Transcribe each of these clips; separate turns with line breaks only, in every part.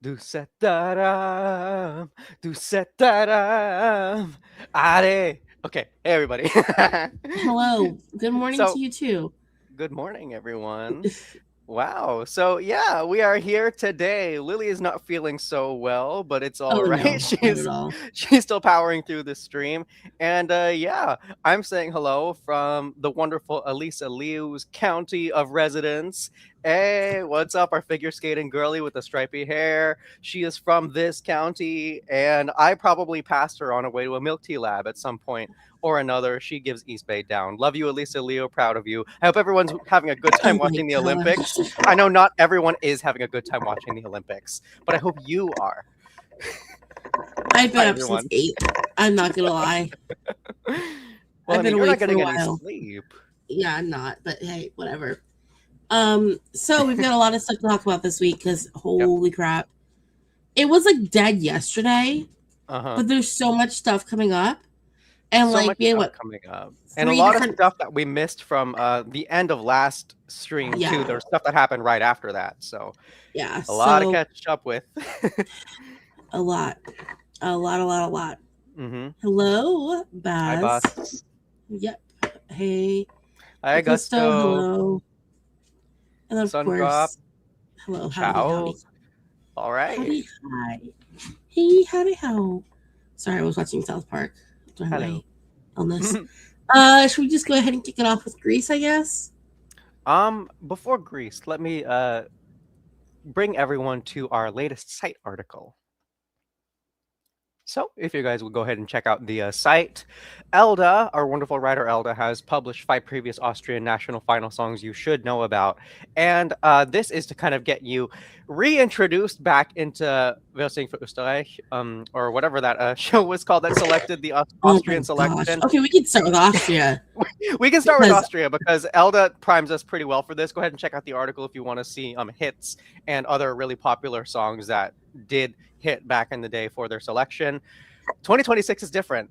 Du setaram, du setaram, are. Okay, hey everybody.
Hello. Good morning to
So,
you too.
good morning, everyone. Wow. So, yeah, we are here today. Lily is not feeling so well, but it's all
Oh
right.
no, not at
She's
all.
she's still powering through the stream. And yeah, I'm saying hello from the wonderful Elisa Liu's county of residence. Hey, what's up? Our figure skating girly with the stripy hair. She is from this county, and I probably passed her on her way to a milk tea lab at some point or another. She gives East Bay down. Love you, Elisa Leo. Proud of you. I hope everyone's having a good time
Oh my
watching the Olympics.
gosh.
I know not everyone is having a good time watching the Olympics, but I hope you are.
I've been
Hi,
up since
everyone.
8. I'm not gonna lie.
Well, I
I've been
mean, you're not
awake for a
getting any
while.
sleep.
Yeah, I'm not, but hey, whatever. So we've got a lot of stuff to talk about this week because
Yep.
holy crap. It was like dead yesterday,
Uh huh.
but there's so much stuff coming up. And
So
like
much
we had
stuff
what,
coming up, and a
three
lot of
different
stuff that we missed from the end of last stream too.
yeah,
There's stuff that happened right after that, so
yeah.
a lot to
So
catch up with.
a lot. A lot.
Mm-hmm.
Hello,
Hi,
Baz.
boss.
Yep. Hey.
Hi,
Augusto,
Augusto.
hello. And then, of
Sun drop.
course, hello,
Ciao.
howdy.
All right.
Howdy, hi. Hey, howdy, how. Sorry, I was watching South Park during my
Hello.
illness. Should we just go ahead and kick it off with Greece, I guess?
Before Greece, let me bring everyone to our latest site article. So, if you guys would go ahead and check out the site, Elda, our wonderful writer Elda, has published 5 previous Austrian national final songs you should know about. And this is to kind of get you reintroduced back into Wer singt für Österreich, or whatever that show was called that selected the
Oh my
Austrian
gosh.
selection.
Okay, we can start with Austria
We can start with
because,
Austria because Elda primes us pretty well for this. Go ahead and check out the article if you want to see hits and other really popular songs that did hit back in the day for their selection. 2026 is different.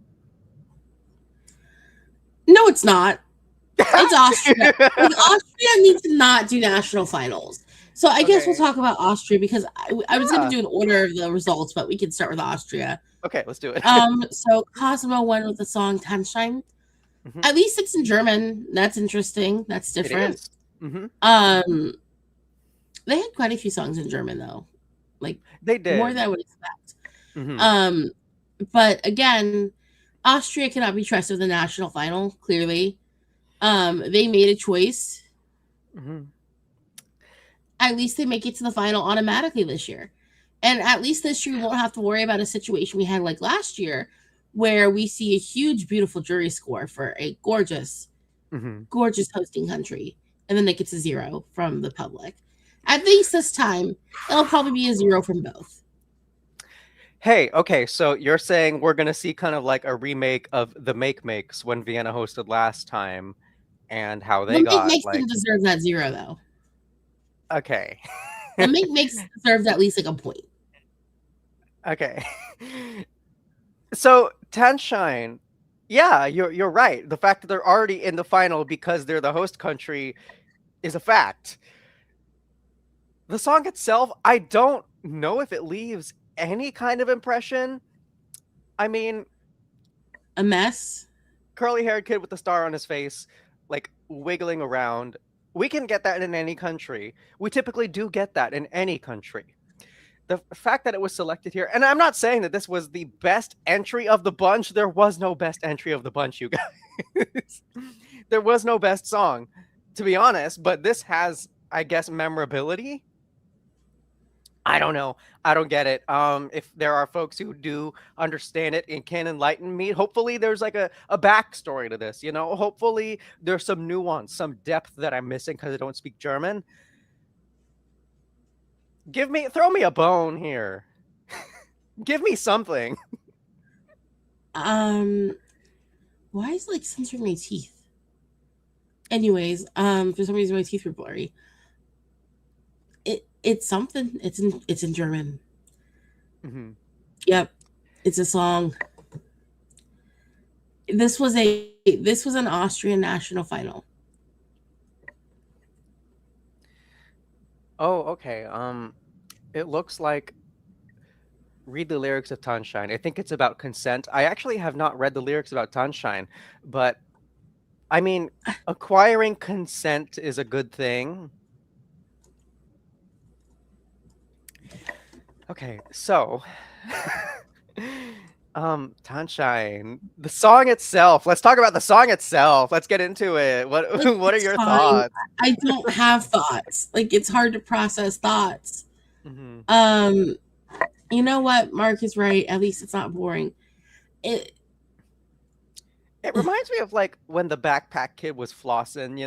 no, it's not. It's Austria. Like, Austria needs to not do national finals. So I guess we'll
Okay.
talk about Austria because I was going to
Yeah.
do an order of the results, but we can start with Austria.
Okay, let's do it.
So Cosmó won with the song Tanzschein.
Mhm.
At least it's in German. That's interesting. That's
It
different.
is. Hmm.
Um, they had quite a few songs in German though, like
They
more
did.
than I would expect.
Hmm.
Um, but again, Austria cannot be trusted with the national final. Clearly, they made a choice.
Hmm.
At least they make it to the final automatically this year, and at least this year we won't have to worry about a situation we had like last year, where we see a huge, beautiful jury score for a gorgeous
Hmm.
gorgeous hosting country, and then they get to zero from the public. At least this time, it'll probably be a zero from both.
Hey, okay, so you're saying we're gonna see kind of like a remake of the Make Makes when Vienna hosted last time and how
The
they
make
got
makes
like
didn't deserve that zero though.
okay.
The make makes deserved at least like a point.
Okay. So Tanzschein, yeah, you're right. The fact that they're already in the final because they're the host country is a fact. The song itself, I don't know if it leaves any kind of impression. I mean,
A mess.
curly haired kid with the star on his face, like wiggling around. We can get that in any country. We typically do get that in any country. The fact that it was selected here, and I'm not saying that this was the best entry of the bunch. There was no best entry of the bunch, you guys. There was no best song, to be honest, but this has, I guess, memorability. I don't know. I don't get it. If there are folks who do understand it and can enlighten me, hopefully there's like a backstory to this, you know? Hopefully there's some nuance, some depth that I'm missing because I don't speak German. Throw me a bone here. Give me something.
Um, why is it like censoring my teeth? Anyways, for some reason my teeth were blurry. It's something. It's in German.
Mhm.
Yep, it's a song. This was an Austrian national final.
Oh, okay. It looks like read the lyrics of Tanzschein. I think it's about consent. I actually have not read the lyrics about Tanzschein, but I mean, acquiring consent is a good thing. Okay, so Tanzschein, the song itself. Let's talk about the song itself. Let's get into it. What
Like,
what are
it's
your
fine.
thoughts?
I don't have thoughts. Like, it's hard to process thoughts.
Mhm.
You know what? Mark is right. At least it's not boring. It
It reminds me of like when the Backpack Kid was flossing,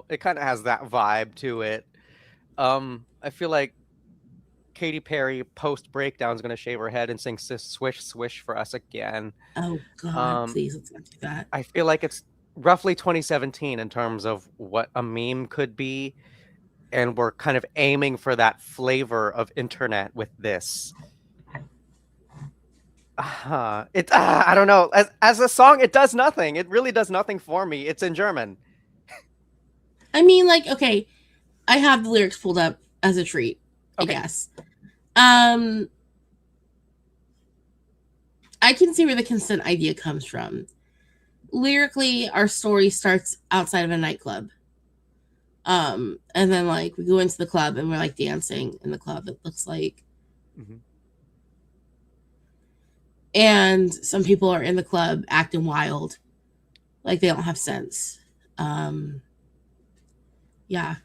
it kind of has that vibe to it. I feel like Katy Perry post breakdown is gonna shave her head and sing "Swish Swish" for us again.
Oh God,
Um,
please let's not do that.
I feel like it's roughly 2017 in terms of what a meme could be, and we're kind of aiming for that flavor of internet with this. I don't know. As a song, it does nothing. It really does nothing for me. It's in German.
I mean, like, okay, I have the lyrics pulled up as a treat,
Okay.
I guess. I can see where the consent idea comes from. Lyrically, our story starts outside of a nightclub. And then like we go into the club and we're like dancing in the club. It looks like, and some people are in the club acting wild, like they don't have sense. Yeah.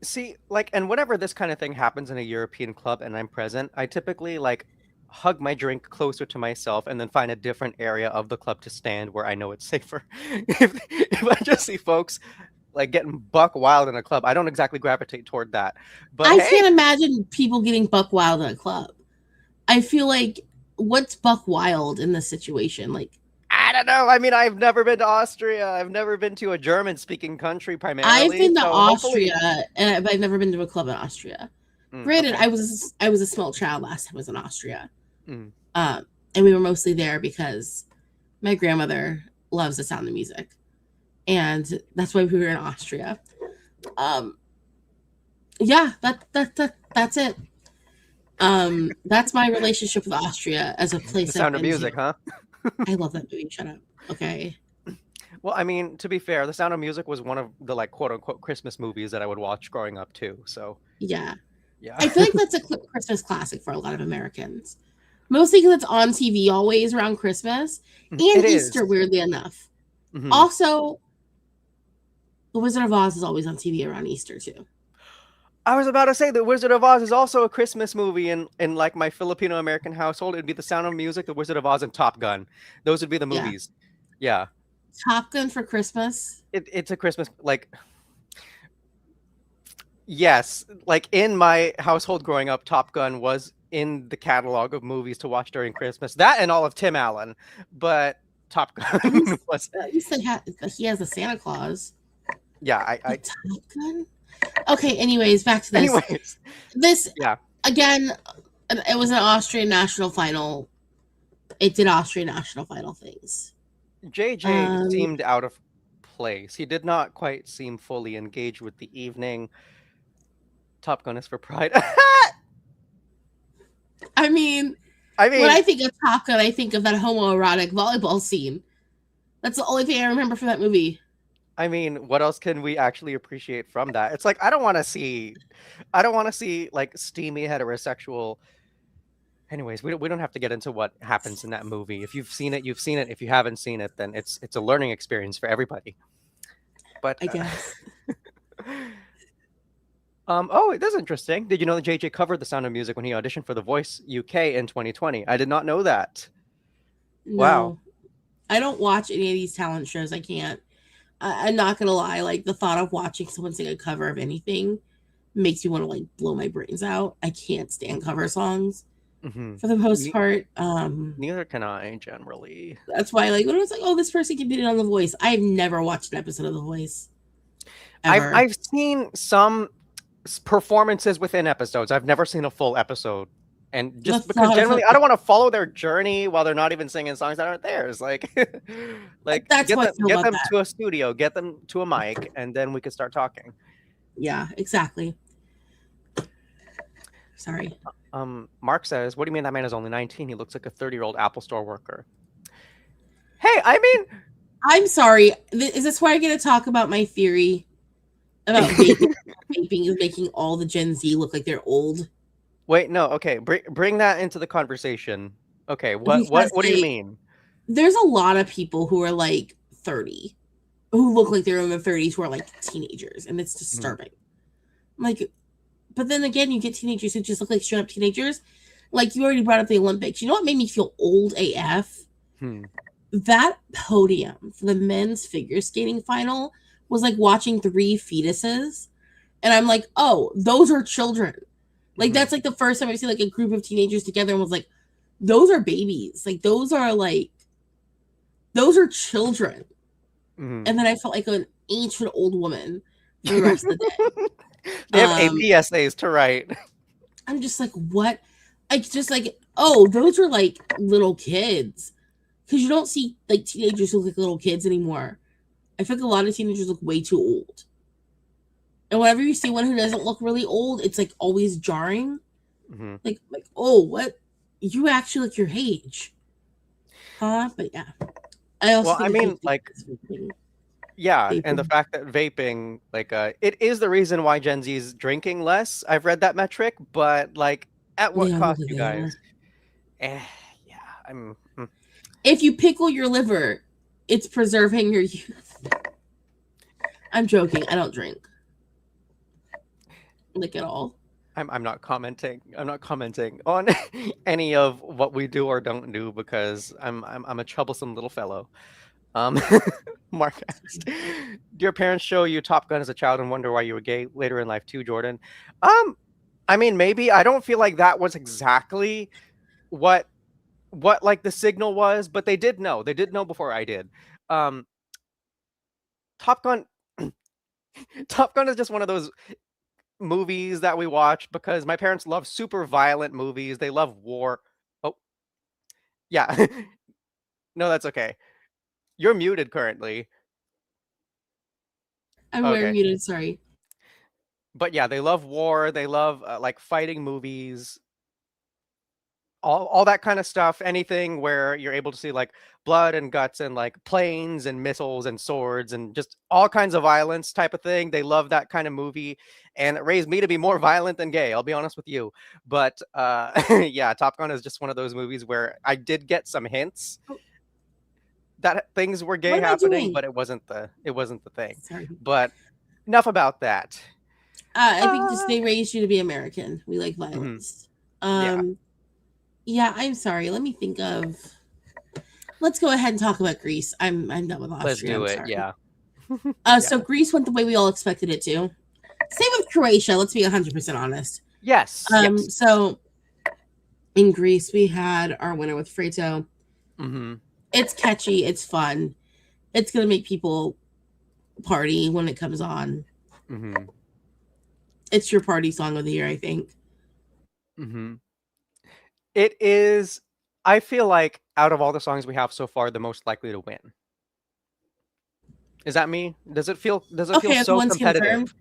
See, like, and whenever this kind of thing happens in a European club and I'm present, I typically like hug my drink closer to myself and then find a different area of the club to stand where I know it's safer. If I just see folks like getting buck wild in a club, I don't exactly gravitate toward that. But
I
hey,
can't imagine people getting buck wild in a club. I feel like what's buck wild in this situation? Like,
I don't know. I mean, I've never been to Austria. I've never been to a German-speaking country primarily.
I've been to
so
Austria, but I've never been to a club in Austria. Granted,
okay.
I was a small child last time I was in Austria,
Mm.
and we were mostly there because my grandmother loves the sound of music, and that's why we were in Austria. Yeah, that's it. That's my relationship with Austria as a place.
The Sound of Music, huh?
I love that movie. Shut up. Okay.
Well, I mean, to be fair, The Sound of Music was one of the like quote unquote Christmas movies that I would watch growing up too. So
Yeah.
yeah,
I feel like that's a Christmas classic for a lot of Americans. Mostly because it's on TV always around Christmas and
it
Easter,
is.
Weirdly enough. Also, The Wizard of Oz is always on TV around Easter too.
I was about to say The Wizard of Oz is also a Christmas movie in like my Filipino American household. It'd be The Sound of Music, The Wizard of Oz, and Top Gun. Those would be the movies. Yeah.
Top Gun for Christmas.
It's a Christmas like. Yes, like in my household growing up, Top Gun was in the catalog of movies to watch during Christmas. That and all of Tim Allen, but Top Gun was.
At least he has a Santa Claus.
Yeah, I
Top Gun. Okay. Anyways, back to this.
Anyways,
this
yeah.
Again, it was an Austrian national final. It did Austrian national final things.
JJ seemed out of place. He did not quite seem fully engaged with the evening. Top Gun is for pride.
I mean, when I think of Top Gun, I think of that homoerotic volleyball scene. That's the only thing I remember from that movie.
I mean, what else can we actually appreciate from that? It's like I don't want to see like steamy heterosexual. Anyways, we don't have to get into what happens in that movie. If you've seen it, you've seen it. If you haven't seen it, then it's a learning experience for everybody. But
I guess.
Oh, it is interesting. Did you know that JJ covered The Sound of Music when he auditioned for The Voice UK in 2020? I did not know that.
No,
wow.
I don't watch any of these talent shows. I can't. I'm not gonna lie. Like the thought of watching someone sing a cover of anything makes me want to like blow my brains out. I can't stand cover songs for the most part.
Neither can I generally.
That's why, like, when it was like, oh, this person competed on The Voice. I've never watched an episode of The Voice.
I've seen some performances within episodes. I've never seen a full episode. And just because generally I don't want to follow their journey while they're not even singing songs that aren't theirs. Like
that's
get them to a studio, get them to a mic, and then we can start talking.
Yeah, exactly. Sorry.
Mark says, "What do you mean that man is only 19? He looks like a 30-year-old Apple Store worker." Hey, I mean,
I'm sorry. Is this why I get to talk about my theory about vaping? Vaping is making all the Gen Z look like they're old.
wait, no, okay, bring that into the conversation. Okay, what
Because
do you mean?
there's a lot of people who are like 30 who look like they're in their 30s who are like teenagers, and it's disturbing. Like, but then again, you get teenagers who just look like straight up teenagers. Like, you already brought up the Olympics. You know what made me feel old AF? That podium for the men's figure skating final was like watching 3 fetuses, and I'm like, oh, those are children. Like, that's like the first time I've seen like a group of teenagers together and was like, those are babies. Like, those are children. And then I felt like an ancient old woman for the rest of the day.
They have AP essays to write.
I'm just like, what? Like, just like, oh, those are like little kids. Because you don't see like teenagers who look like little kids anymore. I feel like a lot of teenagers look way too old. And whenever you see one who doesn't look really old, it's like always jarring. Like, oh, what? You actually look your age. Huh? But yeah. I also
I mean, like, yeah,
vaping.
And the fact that vaping, like, it is the reason why Gen Z is drinking less. I've read that metric, but like, at what cost, you guys? Yeah,
If you pickle your liver, it's preserving your youth. I'm joking. I don't drink, like, at all.
I'm not commenting. I'm not commenting on any of what we do or don't do because I'm a troublesome little fellow. Mark asked, "Do your parents show you Top Gun as a child and wonder why you were gay later in life too, Jordan?" I mean, maybe. I don't feel like that was exactly what like the signal was, but they did know. They did know before I did. Top Gun Top Gun is just one of those movies that we watch because my parents love super violent movies. They love war. Oh, yeah. No, that's okay. You're muted currently.
I'm wearing muted, sorry.
But yeah, they love war. They love like fighting movies. All that kind of stuff. Anything where you're able to see like blood and guts and like planes and missiles and swords and just all kinds of violence type of thing. They love that kind of movie, and it raised me to be more violent than gay. I'll be honest with you. But yeah, Top Gun is just one of those movies where I did get some hints that things were gay happening, but it wasn't the thing.
Sorry.
But enough about that.
I think just they raised you to be American. We like violence. Yeah, I'm sorry. Let me think of. Let's go ahead and talk about Greece. I'm done with Austria.
Let's do it. Yeah.
So Greece went the way we all expected it to. Same with Croatia. Let's be 100% honest.
Yes.
So in Greece, we had our winner with Ferto. It's catchy. It's fun. It's gonna make people party when it comes on. It's your party song of the year, I think.
It is. I feel like out of all the songs we have so far, the most likely to win. Is that me? Does it feel so competitive?
Confirmed.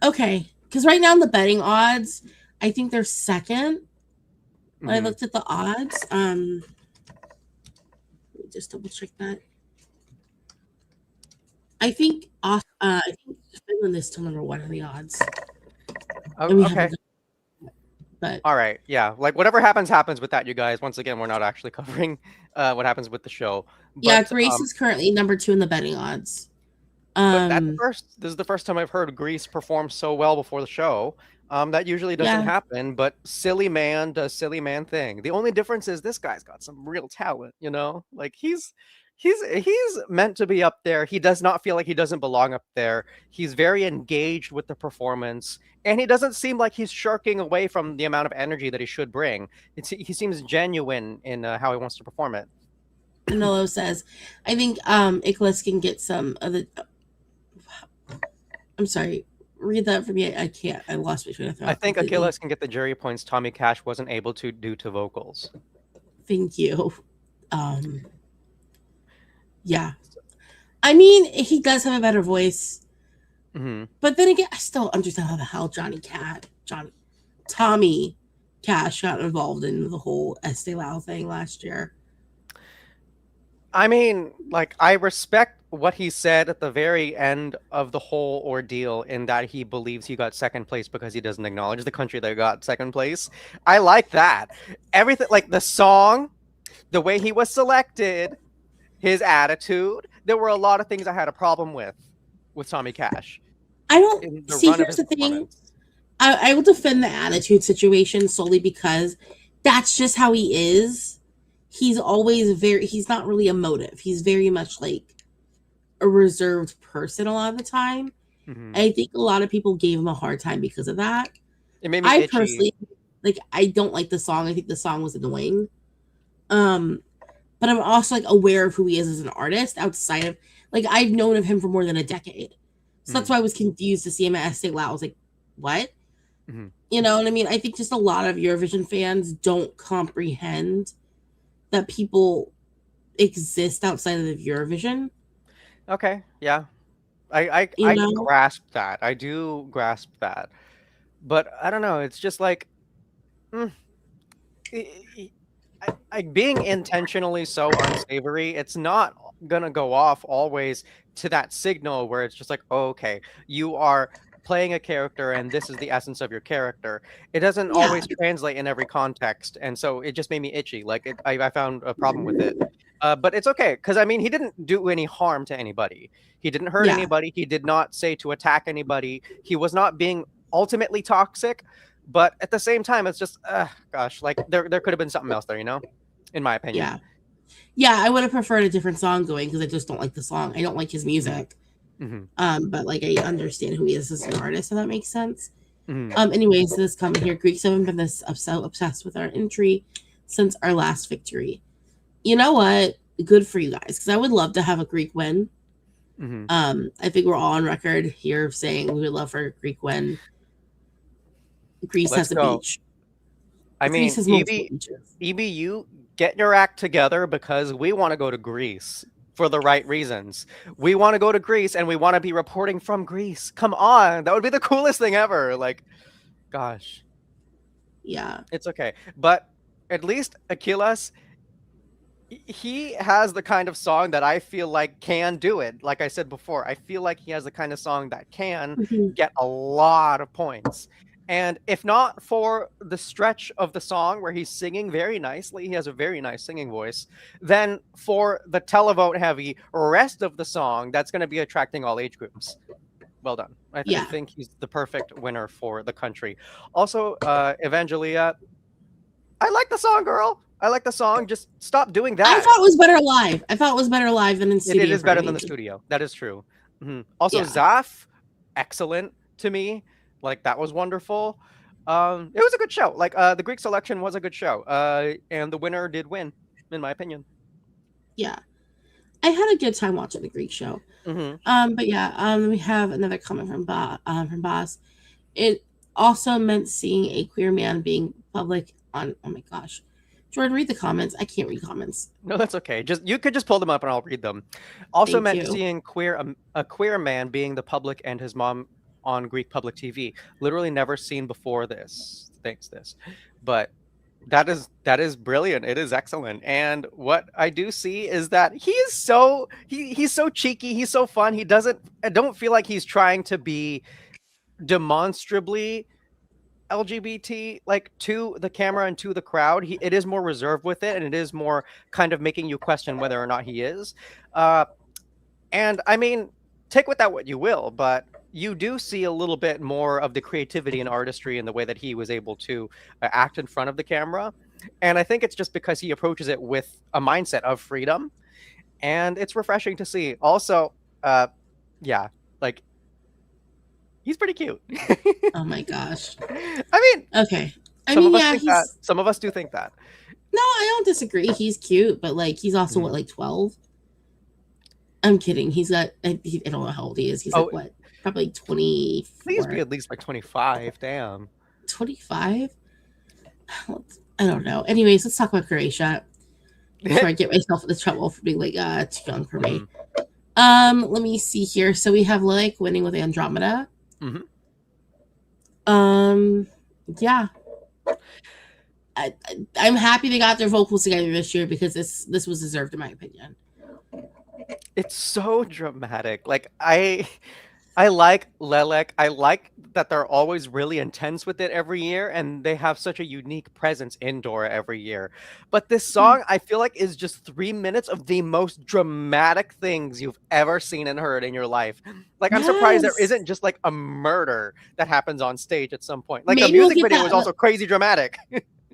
Okay, because right now in the betting odds, I think they're second. When I looked at the odds, let me just double check that. I think Finland is still number 1 in the odds.
Okay.
But
all right, yeah, like whatever happens with that, you guys. Once again, we're not actually covering what happens with the show. But,
yeah, Greece is currently number 2 in the betting odds.
But this is the first time I've heard Greece perform so well before the show. That usually doesn't happen, but Silly Man does Silly Man thing. The only difference is this guy's got some real talent, you know? Like he's meant to be up there. He does not feel like he doesn't belong up there. He's very engaged with the performance, and he doesn't seem like he's shirking away from the amount of energy that he should bring. He seems genuine in how he wants to perform it.
Manolo says, I think Akylas can get some of the... I'm sorry. Read that for me. I can't. I lost my train of thought.
I think Akylas can get the jury points Tommy Cash wasn't able to due to vocals.
Thank you. Yeah. I mean, he does have a better voice. But then again, I still don't understand how the hell Johnny Tommy Cash got involved in the whole Estee Lauder thing last year.
I mean, like, I respect what he said at the very end of the whole ordeal in that he believes he got second place because he doesn't acknowledge the country that got second place. I like that. Everything, like the song, the way he was selected, his attitude. There were a lot of things I had a problem with Tommy Cash.
I don't see. Here's the thing. I will defend the attitude situation solely because that's just how he is. He's always he's not really emotive. He's very much like a reserved person a lot of the time. Mm-hmm. I think a lot of people gave him a hard time because of that.
It made me itchy.
Personally, like, I don't like the song. I think the song was annoying. But I'm also like aware of who he is as an artist outside of, like, I've known of him for more than a decade. So that's why I was confused to see him at Estee Lauder. I was like, what? Mm-hmm. You know what I mean? I think just a lot of Eurovision fans don't comprehend that people exist outside of Eurovision.
Okay, yeah. I grasp that. I do grasp that. But I don't know. It's just like... being intentionally so unsavory, it's not gonna go off always to that signal where it's just like, oh, okay, you are playing a character and this is the essence of your character. It doesn't always translate in every context, and so it just made me itchy. Like, I found a problem with it. But it's okay, because I mean, he didn't do any harm to anybody. He didn't hurt anybody. He did not say to attack anybody. He was not being ultimately toxic. But at the same time, it's just, gosh, like there could have been something else there, you know, in my opinion.
Yeah, I would have preferred a different song going because I just don't like the song. I don't like his music. Mm-hmm. But like, I understand who he is as an artist, so that makes sense. Mm-hmm. Anyways, this comment here, Greeks haven't been this obsessed with our entry since our last victory. You know what? Good for you guys, because I would love to have a Greek win. Mm-hmm. I think we're all on record here saying we would love for a Greek win. Greece has a beach.
I mean, EBU, get your act together, because we want to go to Greece for the right reasons. We want to go to Greece and we want to be reporting from Greece. Come on. That would be the coolest thing ever. Like, gosh.
Yeah.
It's okay. But at least Akylas, he has the kind of song that I feel like can do it. Like I said before, I feel like he has the kind of song that can get a lot of points. And if not for the stretch of the song where he's singing very nicely, he has a very nice singing voice, then for the televote heavy rest of the song, that's going to be attracting all age groups. Well done. I think he's the perfect winner for the country. Also, Evangelia, I like the song, girl. I like the song. Just stop doing that.
I thought it was better live. I thought it was better live than in studio.
It is better than the studio. That is true. Mm-hmm. Also, Zaf, excellent to me. Like, that was wonderful. It was a good show. Like, the Greek selection was a good show. And the winner did win, in my opinion.
Yeah. I had a good time watching the Greek show. Mm-hmm. But yeah, we have another comment from Boss. It also meant seeing a queer man being public on... Oh my gosh. Jordan, read the comments. I can't read comments.
No, that's okay. You could just pull them up and I'll read them. Also meant seeing a queer man being the public and his mom on Greek public TV. Literally never seen before this. Thanks this. But that is brilliant. It is excellent. And what I do see is that he's so cheeky. He's so fun. I don't feel like he's trying to be demonstrably LGBT, like, to the camera and to the crowd. It is more reserved with it, and it is more kind of making you question whether or not he is. And I mean, take with that what you will, but you do see a little bit more of the creativity and artistry in the way that he was able to act in front of the camera. And I think it's just because he approaches it with a mindset of freedom, and it's refreshing to see. Also, like, he's pretty cute.
Oh my gosh.
I mean,
okay.
Some of us do think that.
No, I don't disagree. He's cute, but like, he's also what, like 12? I'm kidding. He's got, I don't know how old he is. He's like what? Probably 24.
Please be at least like 25. Damn.
25? I don't know. Anyways, let's talk about Croatia. Before I get myself into trouble for being like too young for me. Let me see here. So we have Lelek winning with Andromeda. Yeah. I'm happy they got their vocals together this year because this was deserved in my opinion.
It's so dramatic. Like I like Lelek. I like that they're always really intense with it every year, and they have such a unique presence in Dora every year. But this song, I feel like, is just 3 minutes of the most dramatic things you've ever seen and heard in your life. Like, I'm surprised there
Yes.
isn't just like a murder that happens on stage at some point. Like, the
Maybe we'll
music
get
video is
that.
also crazy dramatic.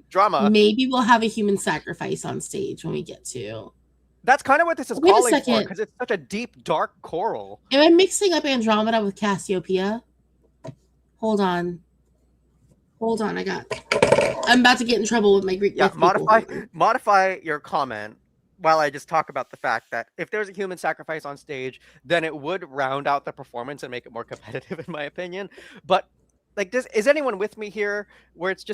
Drama.
Maybe we'll have a human sacrifice on stage when we get to.
That's kind of what this is
Wait a
calling for,
second.
because it's such a deep, dark choral.
Am I mixing up Andromeda with Cassiopeia? Hold on. I'm about to get in trouble with my Greek.
Yeah, modify your comment while I just talk about the fact that if there's a human sacrifice on stage, then it would round out the performance and make it more competitive, in my opinion. But like, is anyone with me here? Where it's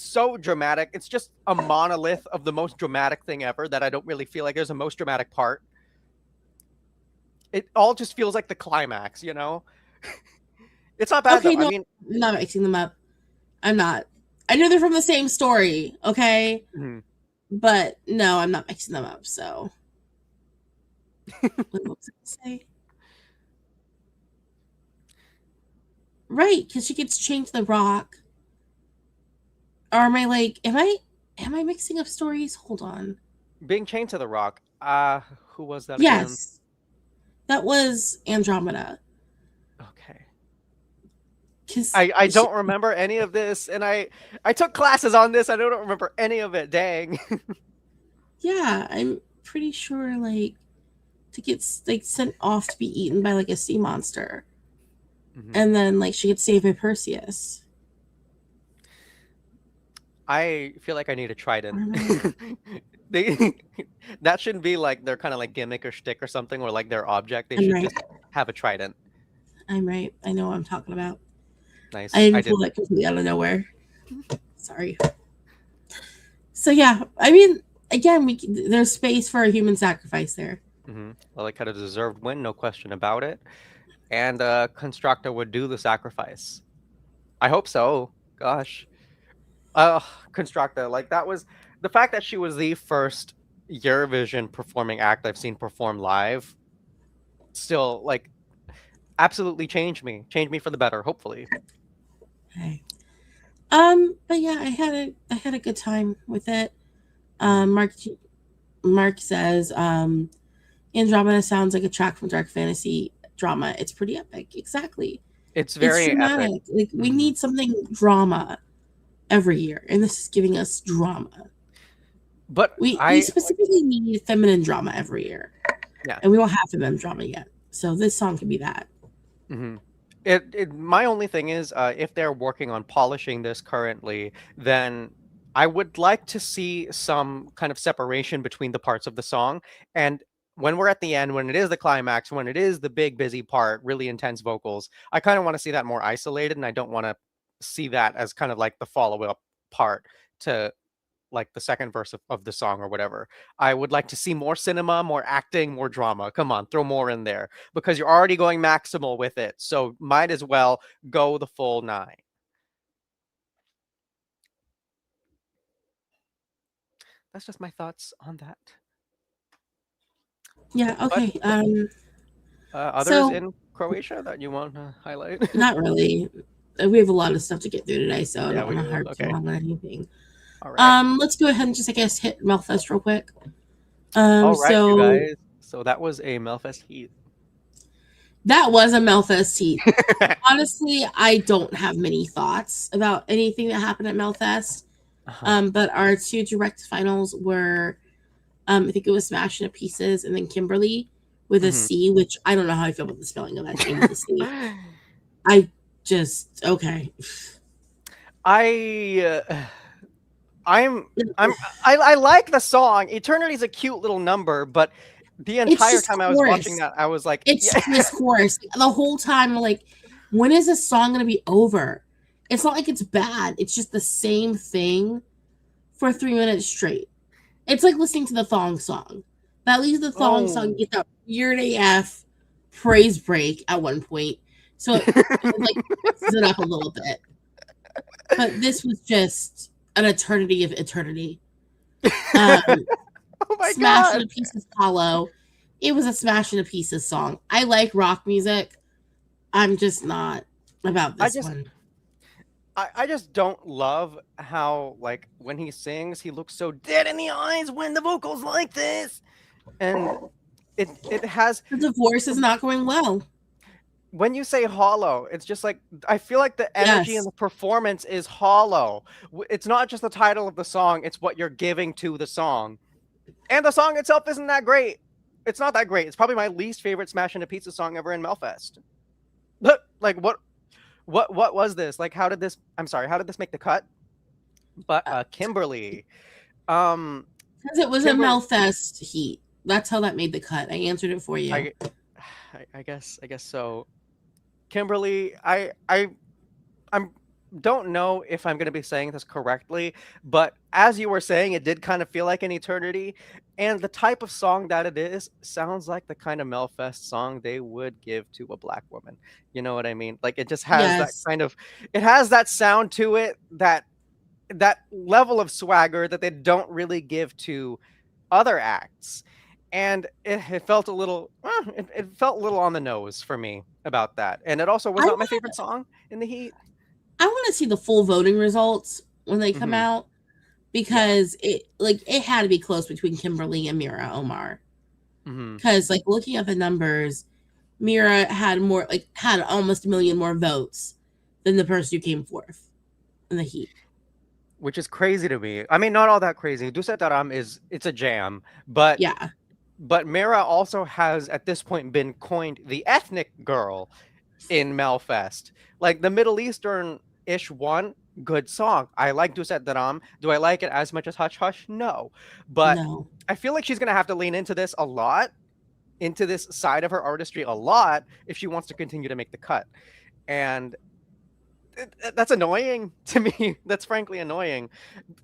so dramatic. It's just a monolith of the most dramatic thing ever that I don't really feel like there's a most dramatic part. It all just feels like the climax, you know? It's not bad,
Okay,
though.
no,
I mean,
I'm not mixing them up. I'm not. I know they're from the same story, okay?
mm-hmm.
But no, I'm not mixing them up, so. What was I going to say? Right, because she gets chained to the rock. Or am I like, am I mixing up stories? Hold on.
Being chained to the rock. Who was that
Yes.
again?
That was Andromeda.
Okay.
I
don't remember any of this, and I took classes on this. I don't remember any of it. Dang.
Yeah, I'm pretty sure like to get like sent off to be eaten by like a sea monster, and then like she gets saved by Perseus.
I feel like I need a trident. That shouldn't be like their kind of like gimmick or shtick or something, or like their object. They should just have a trident.
I'm right. I know what I'm talking about.
Nice.
I didn't pull that completely out of nowhere. Sorry. So yeah, I mean, again, there's space for a human sacrifice there.
Well, it kind of deserved win, no question about it. And Constructor would do the sacrifice. I hope so. Gosh. Constructor, like that was the fact that she was the first Eurovision performing act I've seen perform live. Still, like, absolutely changed me for the better. Hopefully.
Okay. But yeah, I had a good time with it. Mark says, Andromeda sounds like a track from dark fantasy drama. It's pretty epic. Exactly.
It's very
dramatic.
epic.
Like we need something drama every year, and this is giving us drama.
But
we specifically need feminine drama every year.
Yeah.
And we don't have feminine drama yet. So this song could be that.
My only thing is, if they're working on polishing this currently, then I would like to see some kind of separation between the parts of the song. And when we're at the end, when it is the climax, when it is the big, busy part, really intense vocals, I kind of want to see that more isolated. And I don't want to see that as kind of like the follow-up part to like the second verse of the song or whatever. I would like to see more cinema, more acting, more drama. Come on, throw more in there because you're already going maximal with it. So might as well go the full 9. That's just my thoughts on that.
Yeah, okay.
Others in Croatia that you want to highlight?
Not really. We have a lot of stuff to get through today, so I don't want to harp too long on anything. All right. Let's go ahead and just, I guess, hit Melfest real quick.
All right, you guys. So that was a Melfest heat.
That was a Melfest heat. Honestly, I don't have many thoughts about anything that happened at Melfest. But our 2 direct finals were, I think it was Smash Into Pieces and then Kimberly with a C, which I don't know how I feel about the spelling of that name with a C. I just, okay.
I like the song. Eternity's a cute little number, but the entire time I was watching that, I was like,
it's this chorus. The whole time, I'm like, when is this song gonna be over? It's not like it's bad. It's just the same thing for 3 minutes straight. It's like listening to the thong song. But at least the thong song gets that weird AF praise break at one point. So it like mixes it up a little bit. But this was just an eternity of eternity. Um,
Oh my
Smash
god.
into Pieces Hollow. It was a Smash into Pieces song. I like rock music. I'm just not about
I
this
just
one.
I just don't love how like when he sings, he looks so dead in the eyes when the vocals like this. And it has
The divorce is not going well.
when you say hollow, it's just like I feel like the energy and
Yes.
the performance is hollow. It's not just the title of the song, it's what you're giving to the song. And the song itself isn't that great. It's not that great. It's probably my least favorite Smash into Pizza song ever in Melfest. Look, like what was this? Like how did this how did this make the cut? But Kimberly. Um
Because it was a
Kimberly
Melfest heat. That's how that made the cut. I answered it for you.
I guess so. Kimberly, I'm don't know if I'm going to be saying this correctly, but as you were saying, it did kind of feel like an eternity. And the type of song that it is sounds like the kind of Melfest song they would give to a black woman. You know what I mean? Like it just has that
Yes.
kind of, it has that sound to it, that level of swagger that they don't really give to other acts. And it felt a little, it felt a little on the nose for me about that. And it also was
I
not my
want
favorite song in the heat.
I want to see the full voting results when they come
Hmm.
out
Yeah.
because it had to be close between Kimberly and Mira Omar.
Hmm.
Because like looking at the numbers, Mira had almost a million more votes than the person who came fourth in the heat.
Which is crazy to me. I mean, not all that crazy. Duset Daram it's a jam,
Yeah.
but Mira also has at this point been coined the ethnic girl in Melfest. Like the Middle Eastern ish one, good song. I like Duset Daram. Do I like it as much as Hush Hush? No. But
No.
I feel like she's gonna have to lean into this a lot, into this side of her artistry a lot, if she wants to continue to make the cut. And that's annoying to me. That's frankly annoying.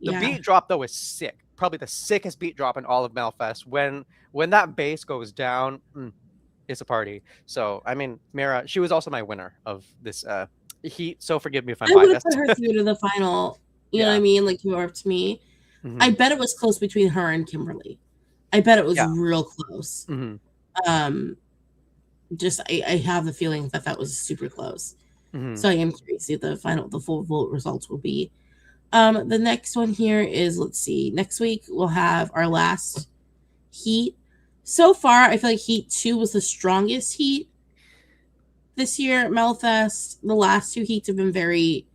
The
Yeah.
beat drop though is sick. Probably the sickest beat drop in all of Melfest. When that bass goes down, it's a party. So I mean, Mira, she was also my winner of this heat. So forgive me if I'm
I would have
biased.
put her through to the final. You know what I
Yeah.
mean? Like you were up to me. I
Hmm.
bet it was close between her and Kimberly. I bet it was
Yeah.
real close.
Hmm.
Um, I have the feeling that was super close.
Hmm.
So I am curious to see the full vote results will be. The next one here is let's see. Next week we'll have our last heat. So far, I feel like Heat 2 was the strongest heat this year at Melfest. The last two heats have been very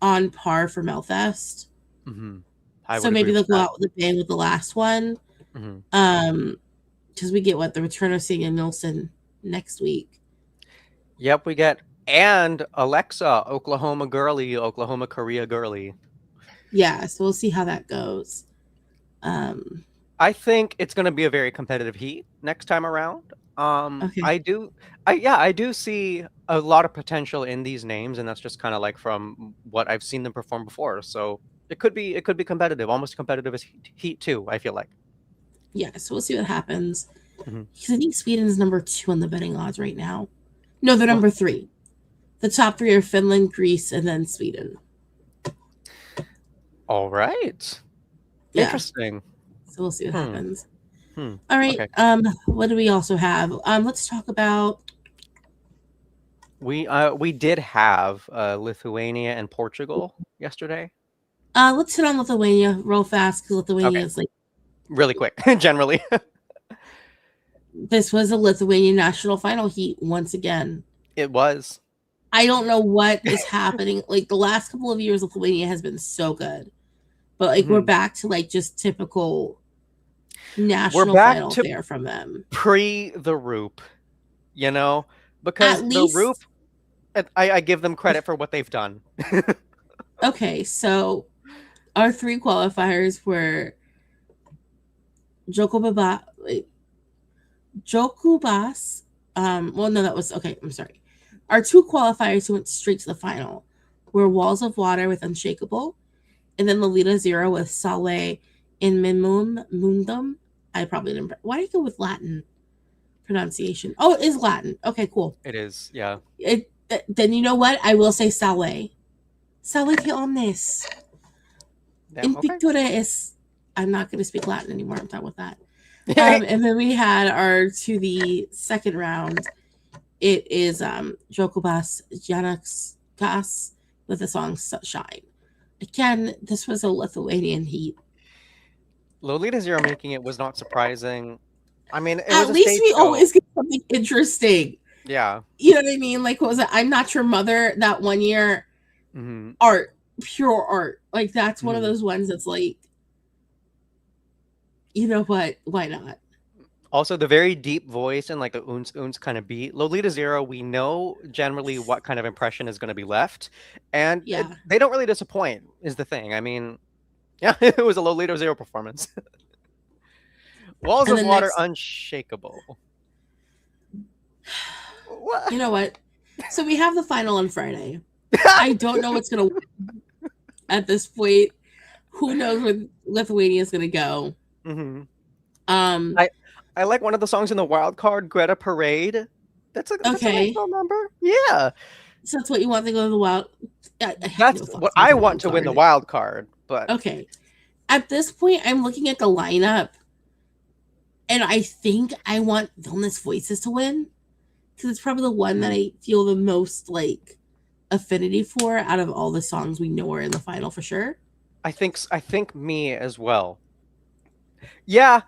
on par for Melfest.
Hmm. I
So
would agree
maybe they'll
with
go
that.
out with a bang with the last one.
Hmm.
Because we get the return of Sigga Nilsson next week.
Yep, we get and Alexa, Oklahoma girly, Oklahoma Korea girly.
Yeah, so we'll see how that goes. Um,
I think it's going to be a very competitive heat next time around.
okay.
I do see a lot of potential in these names, and that's just kind of like from what I've seen them perform before. So it could be competitive, almost competitive as Heat 2, I feel like.
Yeah, so we'll see what happens.
Mhm.
Because I think Sweden's number 2 on the betting odds right now. No, they're
Well,
number 3. The top 3 are Finland, Greece, and then Sweden.
all right.
Yeah,
Interesting.
so we'll see what happens.
Hmm.
All right.
Okay.
What do we also have? Let's talk about.
We did have Lithuania and Portugal yesterday.
Let's hit on Lithuania real fast because
Okay,
Lithuania is like
really quick. Generally,
this was a Lithuania national final heat once again.
it was.
I don't know what is happening. Like the last couple of years, Lithuania has been so good, but like we're
Mhm.
back to like just typical
We're
national
back
final
to
fare from them.
pre the Roop, you know, because
At
the Roop,
least,
I give them credit for what they've done.
okay. So our 3 qualifiers were Jokubas. Well, no, that was okay. I'm sorry. Our 2 qualifiers who went straight to the final were Walls of Water with Unshakable, and then Lolita Zero with Saleh in Mundum. I probably didn't. Why do you go with Latin pronunciation? Oh, it is Latin. Okay, cool.
It is, yeah.
Then you know what? I will say Saleh. Salute omnes.
Damn,
In
okay.
picture es. I'm not going to speak Latin anymore. I'm done with that. And then we had our to the second round. It is Jokubas Janaks Gas with the song Shine. Again, this was a Lithuanian heat.
Lolita Zero making it was not surprising. I mean, it was
At
a
least
stage
we
show.
always get something interesting.
Yeah.
You know what I mean? Like, what was it? I'm Not Your Mother that one year.
Mm-hmm.
Art. Pure art. Like, that's one of
Mhm.
those ones that's like, you know what? Why not?
Also, the very deep voice and like the oons oons kind of beat. Lolita Zero, we know generally what kind of impression is going to be left, and
Yeah.
they don't really disappoint. Is the thing. I mean, yeah, it was a Lolita Zero performance. Walls
And
of
then
Water,
next,
unshakable. What?
you know what? So we have the final on Friday. I don't know what's going to at this point. Who knows where Lithuania is going to go?
Mm-hmm.
Um,
I like one of the songs in the wild card, Greta Parade. That's a nice
okay.
little number. Yeah,
So that's what you want to go to the wild.
that's what I want to win the wild card. But
okay, at this point, I'm looking at the lineup, and I think I want Vilnius Voices to win because it's probably the one that I feel the most like affinity for out of all the songs we know are in the final for sure.
I think me as well. Yeah.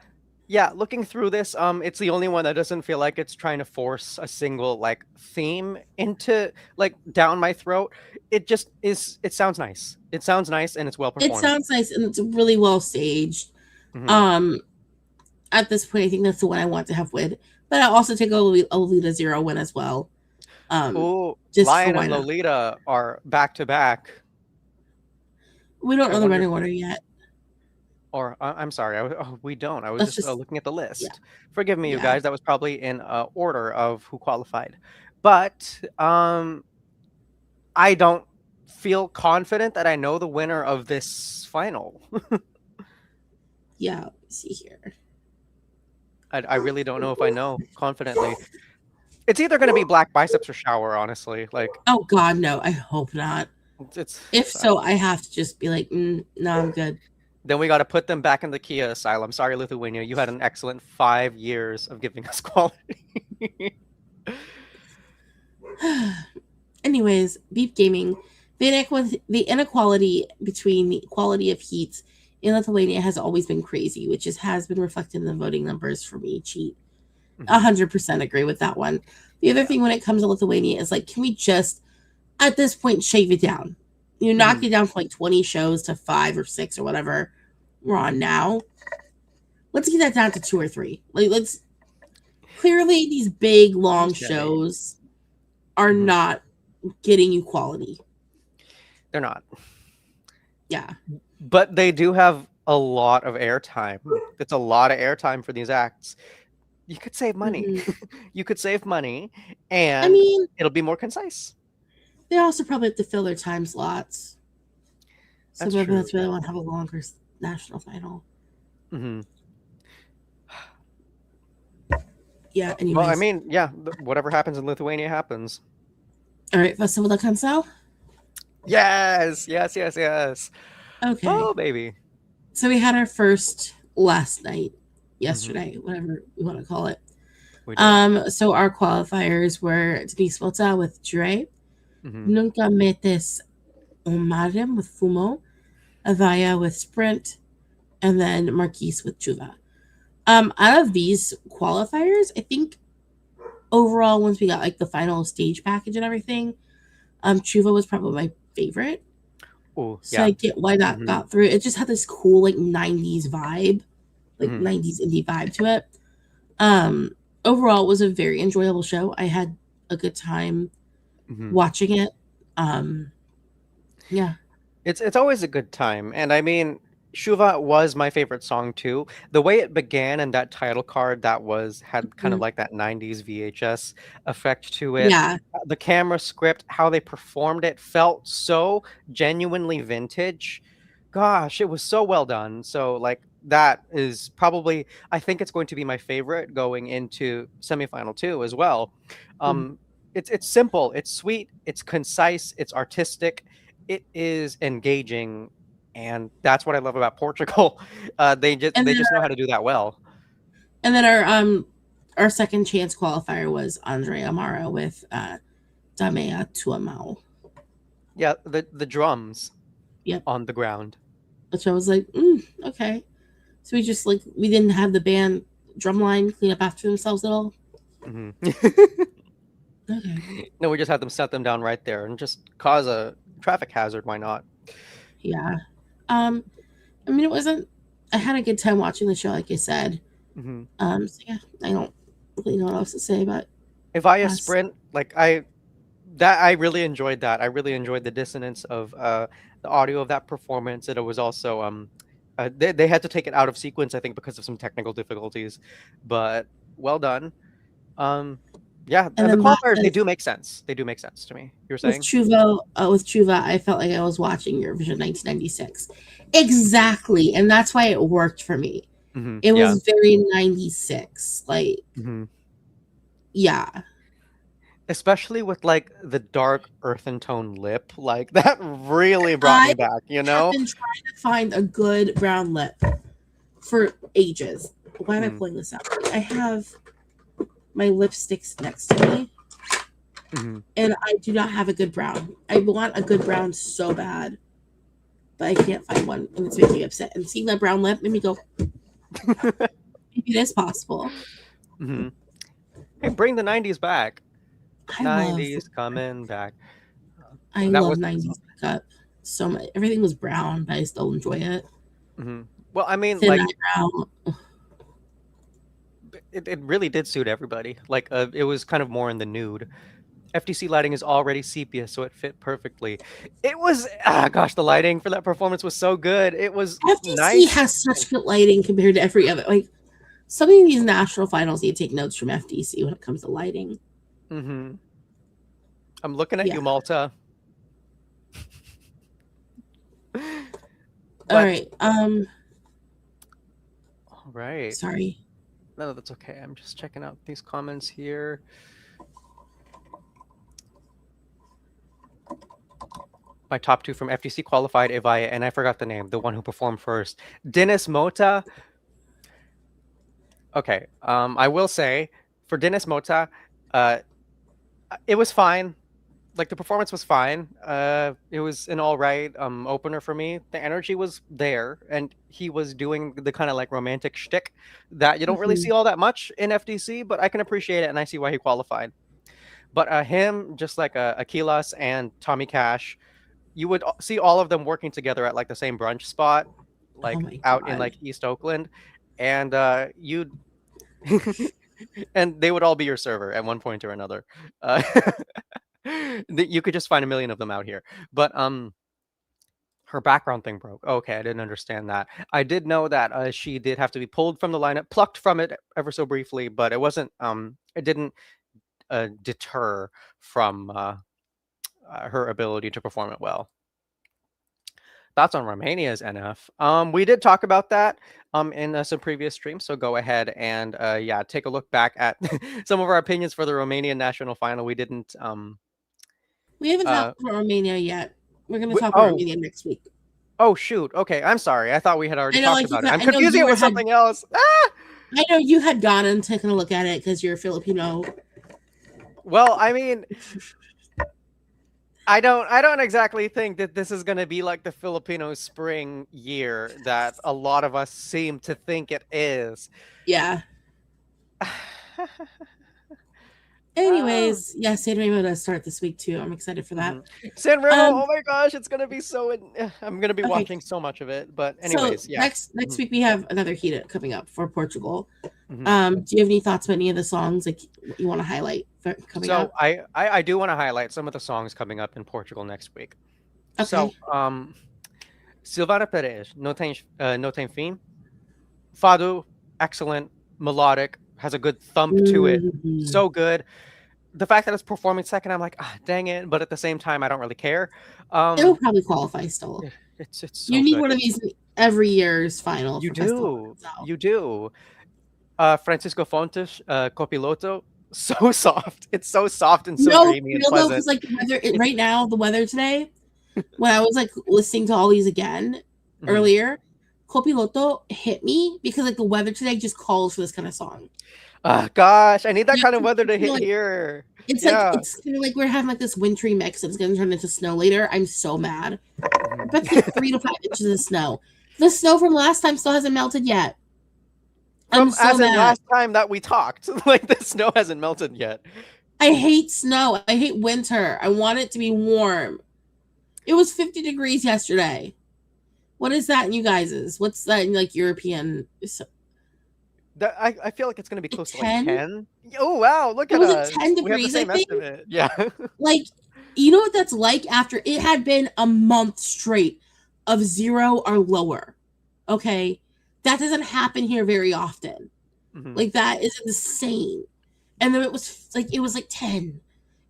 Looking through this, it's the only one that doesn't feel like it's trying to force a single like theme into like down my throat. It just is. It sounds nice. It sounds nice and it's well performed.
It sounds nice and it's really well staged.
Mhm.
At this point, I think that's the one I want to have win. But I also take a Lolita Zero win as well.
Ooh,
Just
Lion
for
and
why not?
Lolita are back to back.
We don't
I
know the
wonder
running order yet.
Or I'm sorry, we don't. I was
Let's
just
just
looking at the
yeah.
list. Forgive me, you
Yeah.
guys. That was probably in order of who qualified. But I don't feel confident that I know the winner of this final.
Yeah, let's see here.
I really don't know if I know confidently. It's either going to be Black Biceps or Shower, honestly. Like,
Oh God, no! I hope not.
it's
If so, I have to just be like, no, I'm good.
then we got to put them back in the Kia asylum. Sorry, Lithuania, you had an excellent 5 years of giving us quality.
Anyways, Beep Gaming, the inequality between the quality of heats in Lithuania has always been crazy, which has been reflected in the voting numbers for me. Cheat, 100% agree with that one. The other thing when it comes to Lithuania is like, can we just at this point shave it down? You knock it down from like 20 shows to 5 or 6 or whatever we're on now. Let's get that down to 2 or 3. Like, let's clearly these big long shows are not getting you quality.
They're not.
Yeah.
But they do have a lot of airtime. It's a lot of airtime for these acts. You could save money. You could save money, and
I mean,
it'll be more concise.
They also probably have to fill their time slots. So
That's
maybe
true.
that's why they want to have a longer national final. Yeah, anyways.
Well, I mean, yeah, whatever happens in Lithuania happens.
All right, Festival da Canção?
Yes.
Okay.
Oh, baby.
So we had our first last night, yesterday, whatever you want to call it. So our qualifiers were Denise Mota with Dre, Nunca Metes Omarem with Fumo, Avaya with Sprint, and then Marquise with Chuva. Out of these qualifiers, I think overall, once we got like the final stage package and everything, Chuva was probably my favorite.
Ooh,
so I get why that got through. It just had this cool like 90s vibe, like 90s indie vibe to it. Overall, it was a very enjoyable show. I had a good time watching it. Yeah.
It's always a good time. And I mean, Shuva was my favorite song too. The way it began and that title card that had kind of like that 90s VHS effect to it.
Yeah.
The camera script, how they performed it felt so genuinely vintage. Gosh, it was so well done. So like that is probably, I think it's going to be my favorite going into semifinal 2 as well. It's simple, it's sweet, it's concise, it's artistic, it is engaging, and that's what I love about Portugal. They just
And
they
then
just know how to do that well.
our second chance qualifier was Andre Amaro with Damea Tuamau.
Yeah, the drums
Yep.
on the ground.
Which I was like, okay. So we didn't have the band drumline clean up after themselves at all.
Hmm.
Okay.
No, we just had them set them down right there and just cause a traffic hazard. Why not?
Yeah. I mean, it wasn't. I had a good time watching the show, like I said.
Hmm.
So yeah, I don't really know what else to say about.
If I
us.
sprint, like I really enjoyed that. I really enjoyed the dissonance of the audio of that performance. And it was also they had to take it out of sequence, I think, because of some technical difficulties. But well done. Yeah, and the
then
qualifiers, they do make sense. They do make sense to me. You're
with
saying?
Truva, I felt like I was watching Eurovision 1996. Exactly, and that's why it worked for me.
Mm-hmm.
It was very 96, like yeah.
Especially with like the dark earthen tone lip, like that really brought me back. You know,
I've been trying to find a good brown lip for ages. Why am I pulling this out? I have my lipsticks next to me, and I do not have a good brown. I want a good brown so bad, but I can't find one, and it's making me upset. And seeing that brown lip made me go, maybe it is possible.
Hey, bring the 90s back. 90s coming back.
I love 90s makeup so much. Everything was brown, but I still enjoy it.
Well, I mean,
Thin
like
eyebrow.
it really did suit everybody. Like it was kind of more in the nude. FTC lighting is already sepia, so it fit perfectly. It was gosh, the lighting for that performance was so good. It was
FTC
nice.
has such good lighting compared to every other. Like some of these national finals, you take notes from FTC when it comes to lighting.
I'm looking at you, Malta.
All right.
All right.
Sorry.
No, that's okay. I'm just checking out these comments here. My top two from FTC qualified Evaya, and I forgot the name, the one who performed first. Dennis Mota. Okay. I will say for Dennis Mota, it was fine. Like the performance was fine. It was an all right opener for me. The energy was there, and he was doing the kind of like romantic shtick that you don't really see all that much in FTC, but I can appreciate it, and I see why he qualified. But him, just like Akylas and Tommy Cash, you would see all of them working together at like the same brunch spot, like out in like East Oakland, and you'd and they would all be your server at one point or another. You could just find a million of them out here. But her background thing broke. Okay, I didn't understand that. I did know that she did have to be pulled from the lineup, plucked from it ever so briefly, but it wasn't it didn't deter from her ability to perform it well. Thoughts on Romania's NF? We did talk about that in some previous streams, so go ahead and yeah, take a look back at some of our opinions for the Romanian national final. We didn't
we haven't talked about Romania yet. We're going to talk about Romania next week.
Oh shoot. Okay, I'm sorry. I thought we had already talked about it. I'm confusing it with something else.
I know you had gone and taken a look at it because you're Filipino.
Well, I mean, I don't exactly think that this is going to be like the Filipino spring year that a lot of us seem to think it is.
Yeah. Anyways, yeah, Sanremo does start this week too. I'm excited for that.
Sanremo, oh my gosh, it's gonna be so. I'm gonna be watching so much of it. But anyways,
so next week we have another heat coming up for Portugal. Do you have any thoughts about any of the songs like you want to highlight coming up?
So I do want to highlight some of the songs coming up in Portugal next week. Okay. So Silvana Perez, No Tem Fim, Fado, excellent, melodic, has a good thump to it, so good. The fact that it's performing second, I'm like, dang it, but at the same time, I don't really care.
It'll probably qualify still.
It's so
you need
good.
One of these every year's final.
You do. Francisco Fontes, Copiloto, so soft. It's so soft and so dreamy and pleasant.
Like right now, the weather today, when I was like listening to all these again earlier, Copiloto hit me because like the weather today just calls for this kind of song.
Gosh, I need that kind of weather to hit here.
It's like it's kind of like we're having like this wintry mix and it's gonna turn into snow later. I'm so mad. But like 3 to 5 inches of snow. The snow from last time still hasn't melted yet. I'm so
as in
mad.
last time that we talked, like the snow hasn't melted yet.
I hate snow. I hate winter. I want it to be warm. It was 50 degrees yesterday. What is that in you guys's? What's that in like European?
I feel like it's going to be close
10?
to like 10. Oh, wow. Look at us.
Like 10 degrees,
we have the same estimate. Yeah.
Like, you know what that's like after it had been a month straight of 0 or lower. Okay. That doesn't happen here very often. Like, that is insane. And then it was like 10. And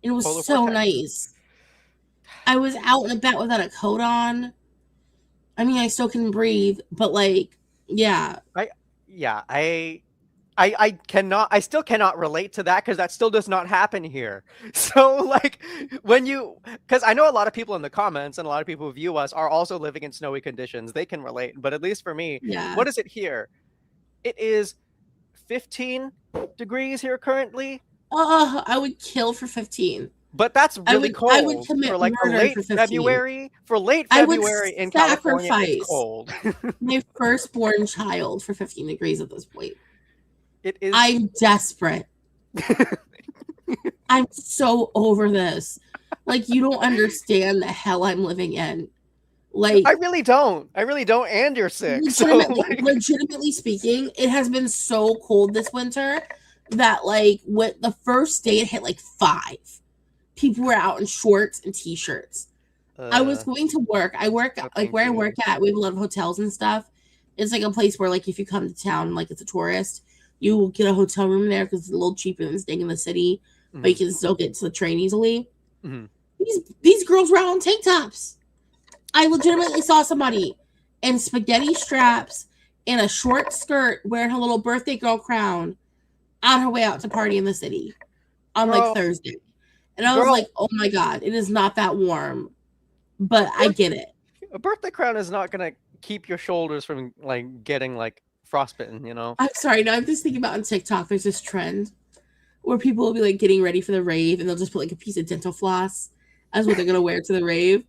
it was so nice. I was out and about without a coat on. I mean, I still can breathe, but like, yeah.
I still cannot relate to that because that still does not happen here. So like because I know a lot of people in the comments and a lot of people who view us are also living in snowy conditions. They can relate, but at least for me, what is it here? It is 15 degrees here currently.
I would kill for 15.
But that's really cold.
I would commit
for like
murder for 15.
February. For late February in California, it's cold.
My firstborn child for 15 degrees at this point.
It is.
I'm desperate. I'm so over this. Like, you don't understand the hell I'm living in. Like,
I really don't. And you're sick.
Legitimately speaking, it has been so cold this winter that like with the first day it hit like 5. People were out in shorts and t-shirts. I was going to work. I work like where I work at. We have a lot of hotels and stuff. It's like a place where like if you come to town, like it's a tourist, you will get a hotel room there because it's a little cheaper than staying in the city, but you can still get to the train easily. These girls were out on tank tops. I legitimately saw somebody in spaghetti straps and a short skirt wearing her little birthday girl crown on her way out to party in the city on like Thursday. And I was like, oh my God, it is not that warm. But I get it.
A birthday crown is not going to keep your shoulders from like getting like frostbitten, you know?
I'm sorry. No, I'm just thinking about on TikTok, there's this trend where people will be like getting ready for the rave and they'll just put like a piece of dental floss as what they're going to wear to the rave.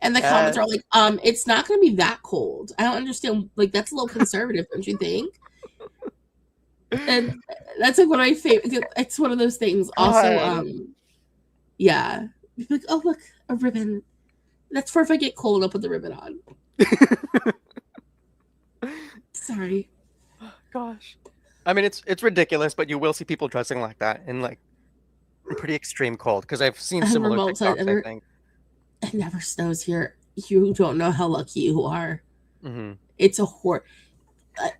And the comments are like, it's not going to be that cold. I don't understand. Like, that's a little conservative, don't you think? And that's like one of my favorite. It's one of those things. Also, yeah. Like, oh, look, a ribbon. That's for if I get cold, I'll put the ribbon on. Sorry.
Gosh. I mean, it's ridiculous, but you will see people dressing like that in like pretty extreme cold because I've seen similar TikToks, I think.
It never snows here. You don't know how lucky you are. It's a horror.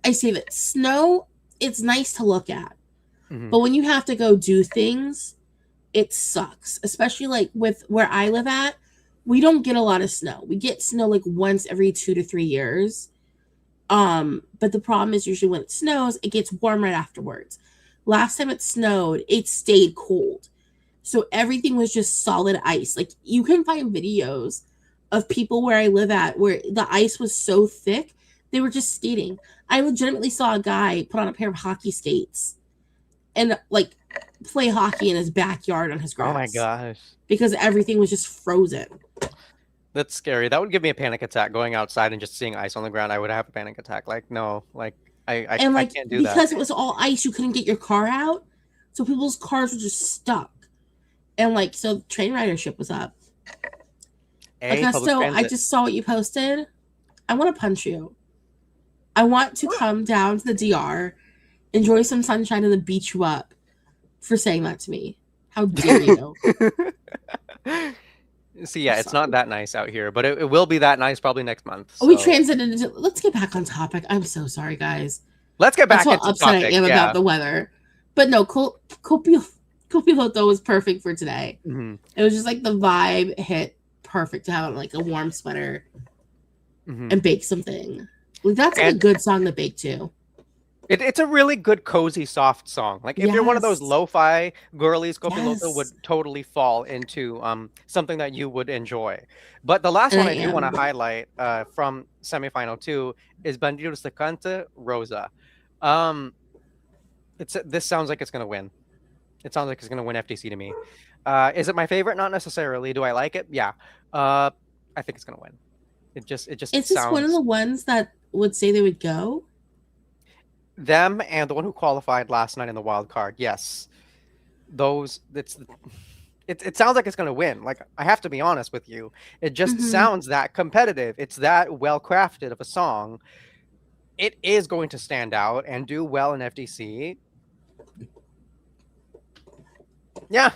I say that snow, it's nice to look at. But when you have to go do things, it sucks. Especially like with where I live at, we don't get a lot of snow. We get snow like once every 2 to 3 years. But the problem is usually when it snows, it gets warm right afterwards. Last time it snowed, it stayed cold. So everything was just solid ice. Like you can find videos of people where I live at where the ice was so thick, they were just skating. I legitimately saw a guy put on a pair of hockey skates and like play hockey in his backyard on his grass.
Oh my gosh.
Because everything was just frozen.
That's scary. That would give me a panic attack going outside and just seeing ice on the ground. I would have a panic attack. Like, no, like I can't do that.
Because it was all ice, you couldn't get your car out. So people's cars were just stuck. And like, so train ridership was up. Augusto, I just saw what you posted. I want to punch you. I want to come down to the DR, enjoy some sunshine, and then beat you up for saying that to me. How dare you?
See, yeah, it's not that nice out here, but it will be that nice probably next month. So.
We transited into. Let's get back on topic. I'm so sorry, guys.
Let's get back
into topic. That's how upset I am about the weather. But no, Copiloto was perfect for today. It was just like the vibe hit perfect to have like a warm sweater and bake something. Like that's like a good song to bake too.
It's a really good, cozy, soft song. Like if you're one of those
Yes.
lo-fi girlies, Copiloto would
Yes.
totally fall into something that you would enjoy. But the last
And
one
I
I do want to
am.
highlight from semifinal 2 is Bandidos de Canta Rosa. Um, this sounds like it's gonna win. It sounds like it's gonna win FTC to me. Is it my favorite? Not necessarily. Do I like it? Yeah. I think it's gonna win. It just
Is this one of
sounds
the ones that would say they would go?
them and the one who qualified last night in the wild card. Yes, those. It sounds like it's gonna win. Like I have to be honest with you. It just
Hmm.
sounds that competitive. It's that well crafted of a song. It is going to stand out and do well in FTC. Yeah.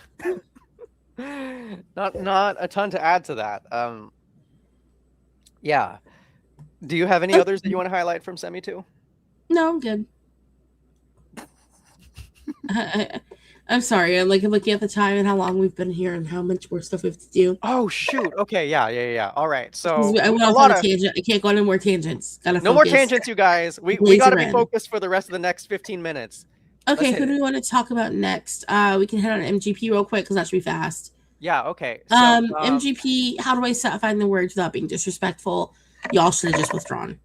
Not a ton to add to that. Yeah. Do you have any others that you want to highlight from Semi 2?
No, I'm good. I'm sorry. I'm like looking at the time and how long we've been here and how much more stuff we have to do.
Oh shoot. Okay, yeah. All right. So
I went
a
off
lot
on a
of
tangent. I can't go on any more tangents. Gotta
no more
focus.
tangents, you guys. We got to
Laser
be
in.
focused for the rest of the next 15 minutes.
Okay,
Let's hit
who do
it.
we want to talk about next? We can hit on MGP real quick because that should be fast.
Yeah, okay. So
MGP, how do I find the words without being disrespectful? Y'all should have just withdrawn.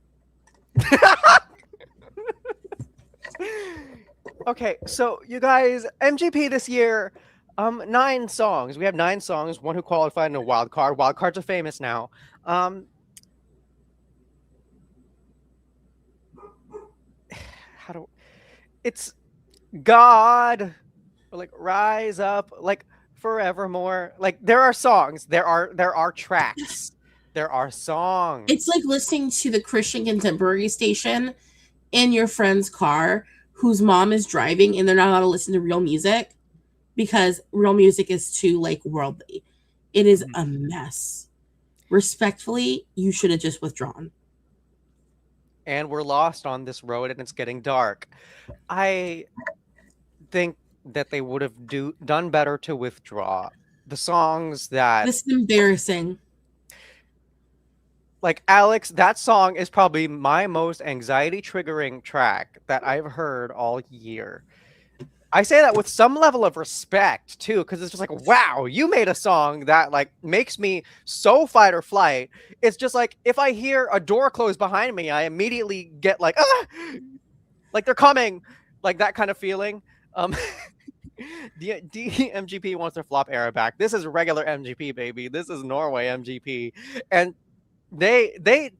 okay, so you guys, MGP this year, 9 songs. We have 9 songs. One who qualified in a wild card. Wild cards are famous now. How do it's God, or like Rise Up, like Forevermore. Like there are songs. There are tracks. There are songs.
It's like listening to the Christian contemporary station in your friend's car whose mom is driving and they're not allowed to listen to real music because real music is too like worldly. It is a mess. Respectfully, you should have just withdrawn.
And we're lost on this road and it's getting dark. I think that they would have done better to withdraw the songs that
This is embarrassing.
like Alex, that song is probably my most anxiety triggering track that I've heard all year. I say that with some level of respect too, because it's just like, wow, you made a song that like makes me so fight or flight. It's just like if I hear a door close behind me, I immediately get like, ah, like they're coming, like that kind of feeling. MGP wants their flop era back. This is regular MGP, baby. This is Norway MGP, and they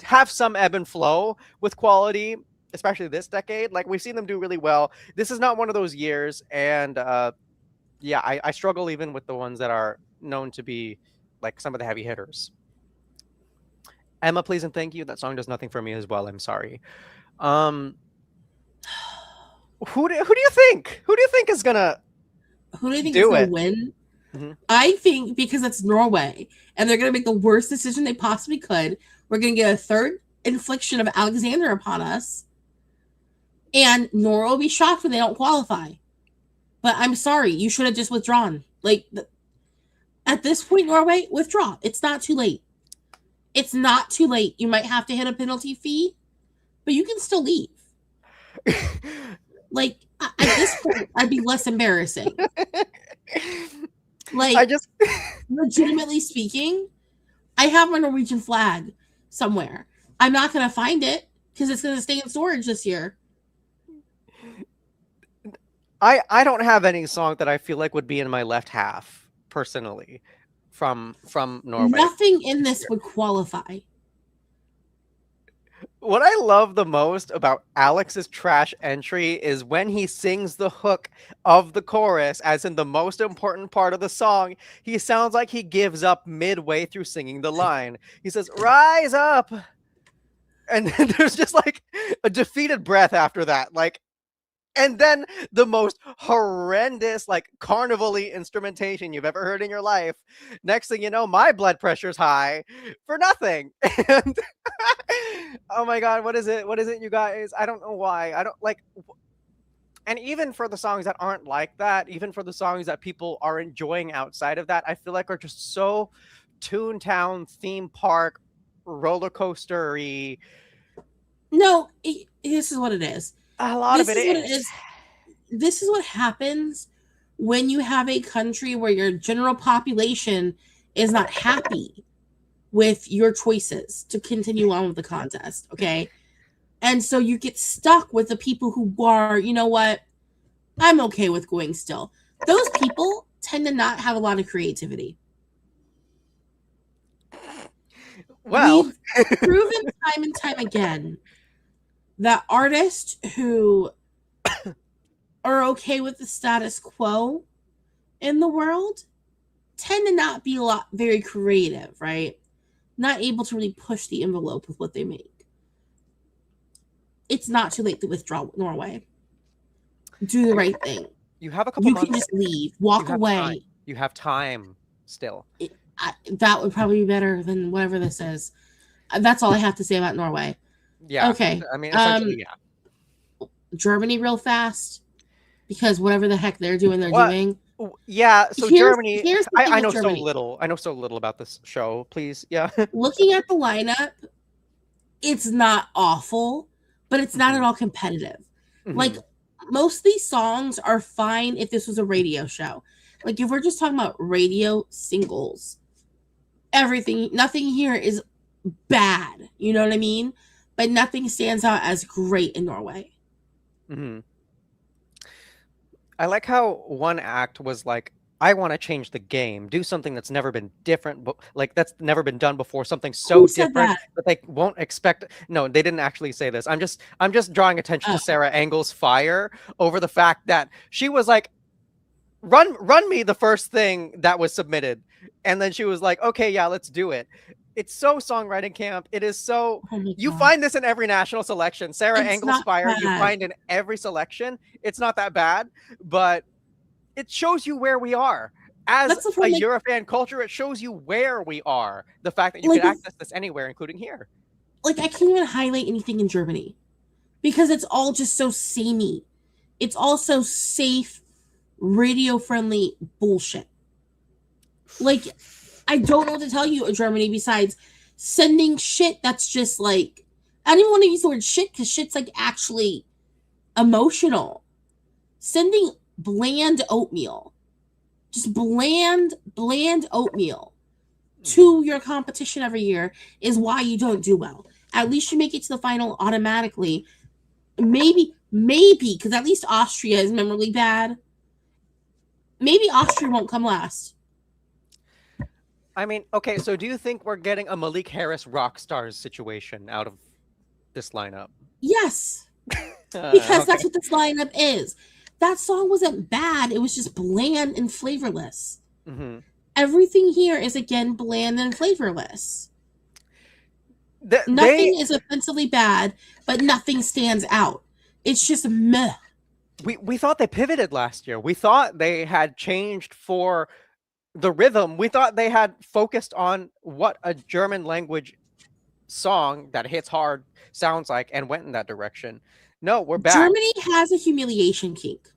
have some ebb and flow with quality, especially this decade. Like we've seen them do really well. This is not one of those years, and yeah, I struggle even with the ones that are known to be like some of the heavy hitters. Emma, please and thank you. That song does nothing for me as well. I'm sorry. Who do you think? Who do you think is gonna?
Who do you think
do
is going
it?
to win?
Mm-hmm.
I think because it's Norway and they're going to make the worst decision they possibly could. We're going to get a third infliction of Alexander upon us. And Norway will be shocked when they don't qualify. But I'm sorry, you should have just withdrawn. Like, at this point, Norway, withdraw. It's not too late. It's not too late. You might have to hit a penalty fee, but you can still leave. Like, at this point, I'd be less embarrassing. Like,
I just
legitimately speaking, I have my Norwegian flag somewhere. I'm not going to find it because it's going to stay in storage this year.
I don't have any song that I feel like would be in my left half personally from Norway.
Nothing in this would qualify.
What I love the most about Alex's trash entry is when he sings the hook of the chorus, as in the most important part of the song, he sounds like he gives up midway through singing the line. He says, "Rise up." And then there's just like a defeated breath after that. Like, and then the most horrendous, like carnival-y instrumentation you've ever heard in your life. Next thing you know, my blood pressure's high for nothing. And oh my God, what is it? What is it, you guys? I don't know why. I don't like. And even for the songs that aren't like that, even for the songs that people are enjoying outside of that, I feel like are just so Toontown theme park roller coaster-y.
No, this is what it is.
A lot of it
What it is. This is what happens when you have a country where your general population is not happy with your choices to continue on with the contest, okay? And so you get stuck with the people who are, you know what, I'm okay with going still. Those people tend to not have a lot of creativity.
Well,
we've proven time and time again that artists who are okay with the status quo in the world tend to not be very creative, right? Not able to really push the envelope with what they make. It's not too late to withdraw Norway. Do the right thing.
You have a couple
You
months.
can just leave, walk away.
Time. You have time still.
That would probably be better than whatever this is. That's all I have to say about Norway.
Yeah.
Okay.
I mean, essentially, yeah.
Germany real fast, because whatever the heck they're doing, doing.
Yeah, so Germany, I know Germany. So little. I know so little about this show. Please, yeah.
Looking at the lineup, it's not awful, but it's not at all competitive. Like, most of these songs are fine if this was a radio show. Like, if we're just talking about radio singles, nothing here is bad. You know what I mean? But nothing stands out as great in Norway.
I like how one act was like, I want to change the game, do something that's never been different, but like that's never been done before, something so different that they won't expect. No, they didn't actually say this. I'm just drawing attention to Sarah Engel's fire over the fact that she was like, run me the first thing that was submitted, and then she was like, okay, yeah, let's do it. It's so songwriting camp. It is so. You find this in every national selection. Sarah Engel's fire, you find in every selection. It's not that bad, but it shows you where we are as a Eurofan culture. It shows you where we are. The fact that you can access this anywhere, including here.
Like, I can't even highlight anything in Germany because it's all just so samey. It's also safe, radio-friendly bullshit. Like, I don't know what to tell you in Germany besides sending shit that's just like, I don't even want to use the word shit because shit's like actually emotional. Sending bland oatmeal, just bland oatmeal to your competition every year is why you don't do well. At least you make it to the final automatically. Maybe, because at least Austria is memorably bad. Maybe Austria won't come last.
I mean, okay, so do you think we're getting a Malik Harris rock stars situation out of this lineup?
Yes. Because that's what this lineup is. That song wasn't bad. It was just bland and flavorless. Everything here is, again, bland and flavorless. Nothing is offensively bad, but nothing stands out. It's just meh.
We thought they pivoted last year. We thought they had changed for the rhythm. We thought they had focused on what a German language song that hits hard sounds like and went in that direction. No, we're back.
Germany has a humiliation kink.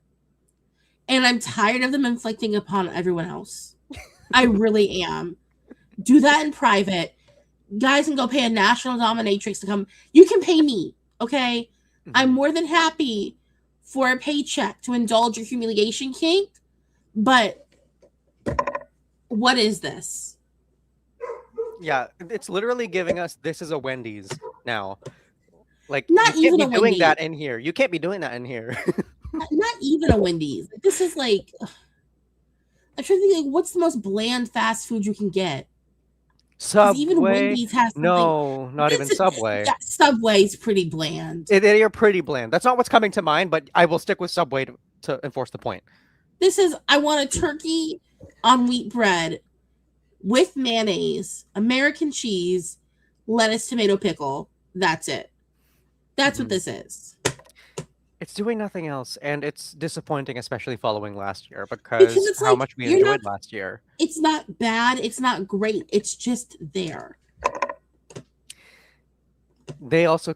And I'm tired of them inflicting upon everyone else. I really am. Do that in private. Guys can go pay a national dominatrix to come. You can pay me, okay? I'm more than happy for a paycheck to indulge your humiliation kink. But what is this?
Yeah, it's literally giving us, this is a Wendy's now. Like,
not
you
even
can't be
a
doing
Wendy's.
that in here. You can't be doing that in here.
Not even a Wendy's. This is like, I'm trying to think, like, what's the most bland fast food you can get?
Subway.
Even Wendy's has something.
No, not even Subway.
Yeah, Subway's pretty bland.
They're pretty bland. That's not what's coming to mind, but I will stick with Subway to enforce the point.
This is, I want a turkey on wheat bread with mayonnaise, American cheese, lettuce, tomato, pickle. That's it. That's what this is.
It's doing nothing else, and it's disappointing, especially following last year, because it's how much we enjoyed last year.
It's not bad. It's not great. It's just there.
They also,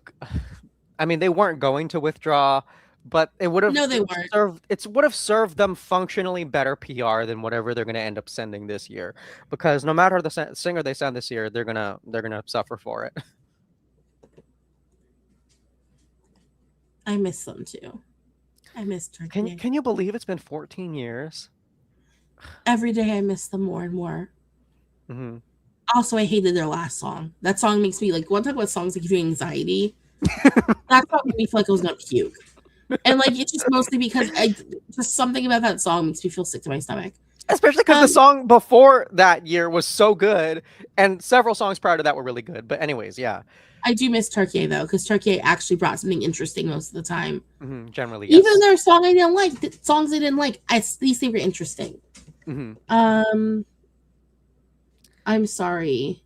I mean, they weren't going to withdraw, but it would have.
No, they weren't.
It would have served them functionally better PR than whatever they're going to end up sending this year, because no matter the singer they send this year, they're gonna suffer for it.
I miss them too. I miss Turkey.
Can you believe it's been 14 years?
Every day I miss them more and more.
Mm-hmm.
Also, I hated their last song. That song makes me like. Want to talk about songs that give you anxiety? That song made me feel like I was gonna puke, and like it's just mostly because just something about that song makes me feel sick to my stomach.
Especially because the song before that year was so good, and several songs prior to that were really good. But anyways, yeah.
I do miss Turkey though, because Turkey actually brought something interesting most of the time.
Mm-hmm, generally, yes.
Even their song I didn't like, the songs I didn't like, at least they were interesting.
Mm-hmm.
I'm sorry.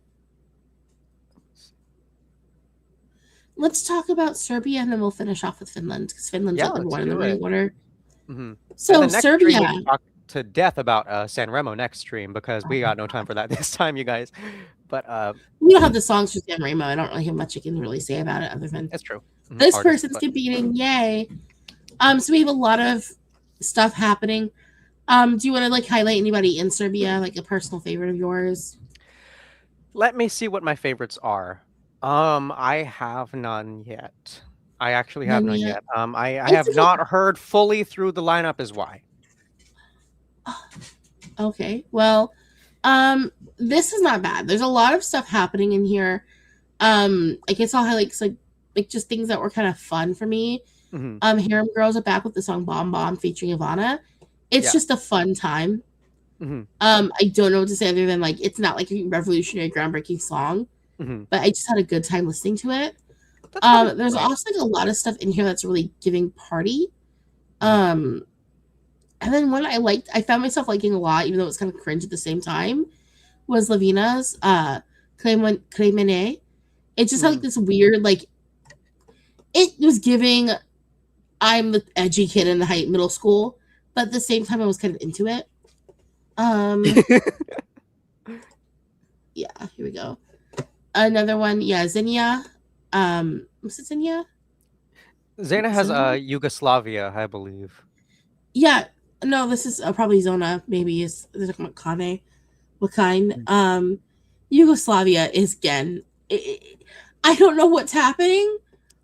Let's talk about Serbia, and then we'll finish off with Finland, because Finland's like number one in the running order.
Mm-hmm.
So Serbia.
We talk to death about San Remo next stream, because we got no time for that this time, you guys. But
we don't have the songs for San Remo. I don't really have much I can really say about it other than
that's true. Mm-hmm.
This person's competing, yay! So we have a lot of stuff happening. Do you want to like highlight anybody in Serbia, like a personal favorite of yours?
Let me see what my favorites are. I have none yet. I actually have none yet. I have not heard fully through the lineup is why.
Okay. Well, this is not bad. There's a lot of stuff happening in here. I guess I'll highlight like just things that were kind of fun for me.
Mm-hmm.
Harem Girls are back with the song Bomb Bomb featuring Ivana. It's just a fun time.
Mm-hmm.
I don't know what to say other than like it's not like a revolutionary groundbreaking song.
Mm-hmm.
But I just had a good time listening to it. There's also like a lot of stuff in here that's really giving party. And then one I found myself liking a lot, even though it's kind of cringe at the same time, was Lavina's Cremene. It just had like this weird, like, it was giving I'm the edgy kid in the middle school, but at the same time I was kind of into it. Yeah, here we go. Another one, Xenia. Was it Xenia?
Xenia has Yugoslavia, I believe.
Yeah, no, this is probably Zona. Maybe is talking about Kane. What kind? Yugoslavia is again. I don't know what's happening.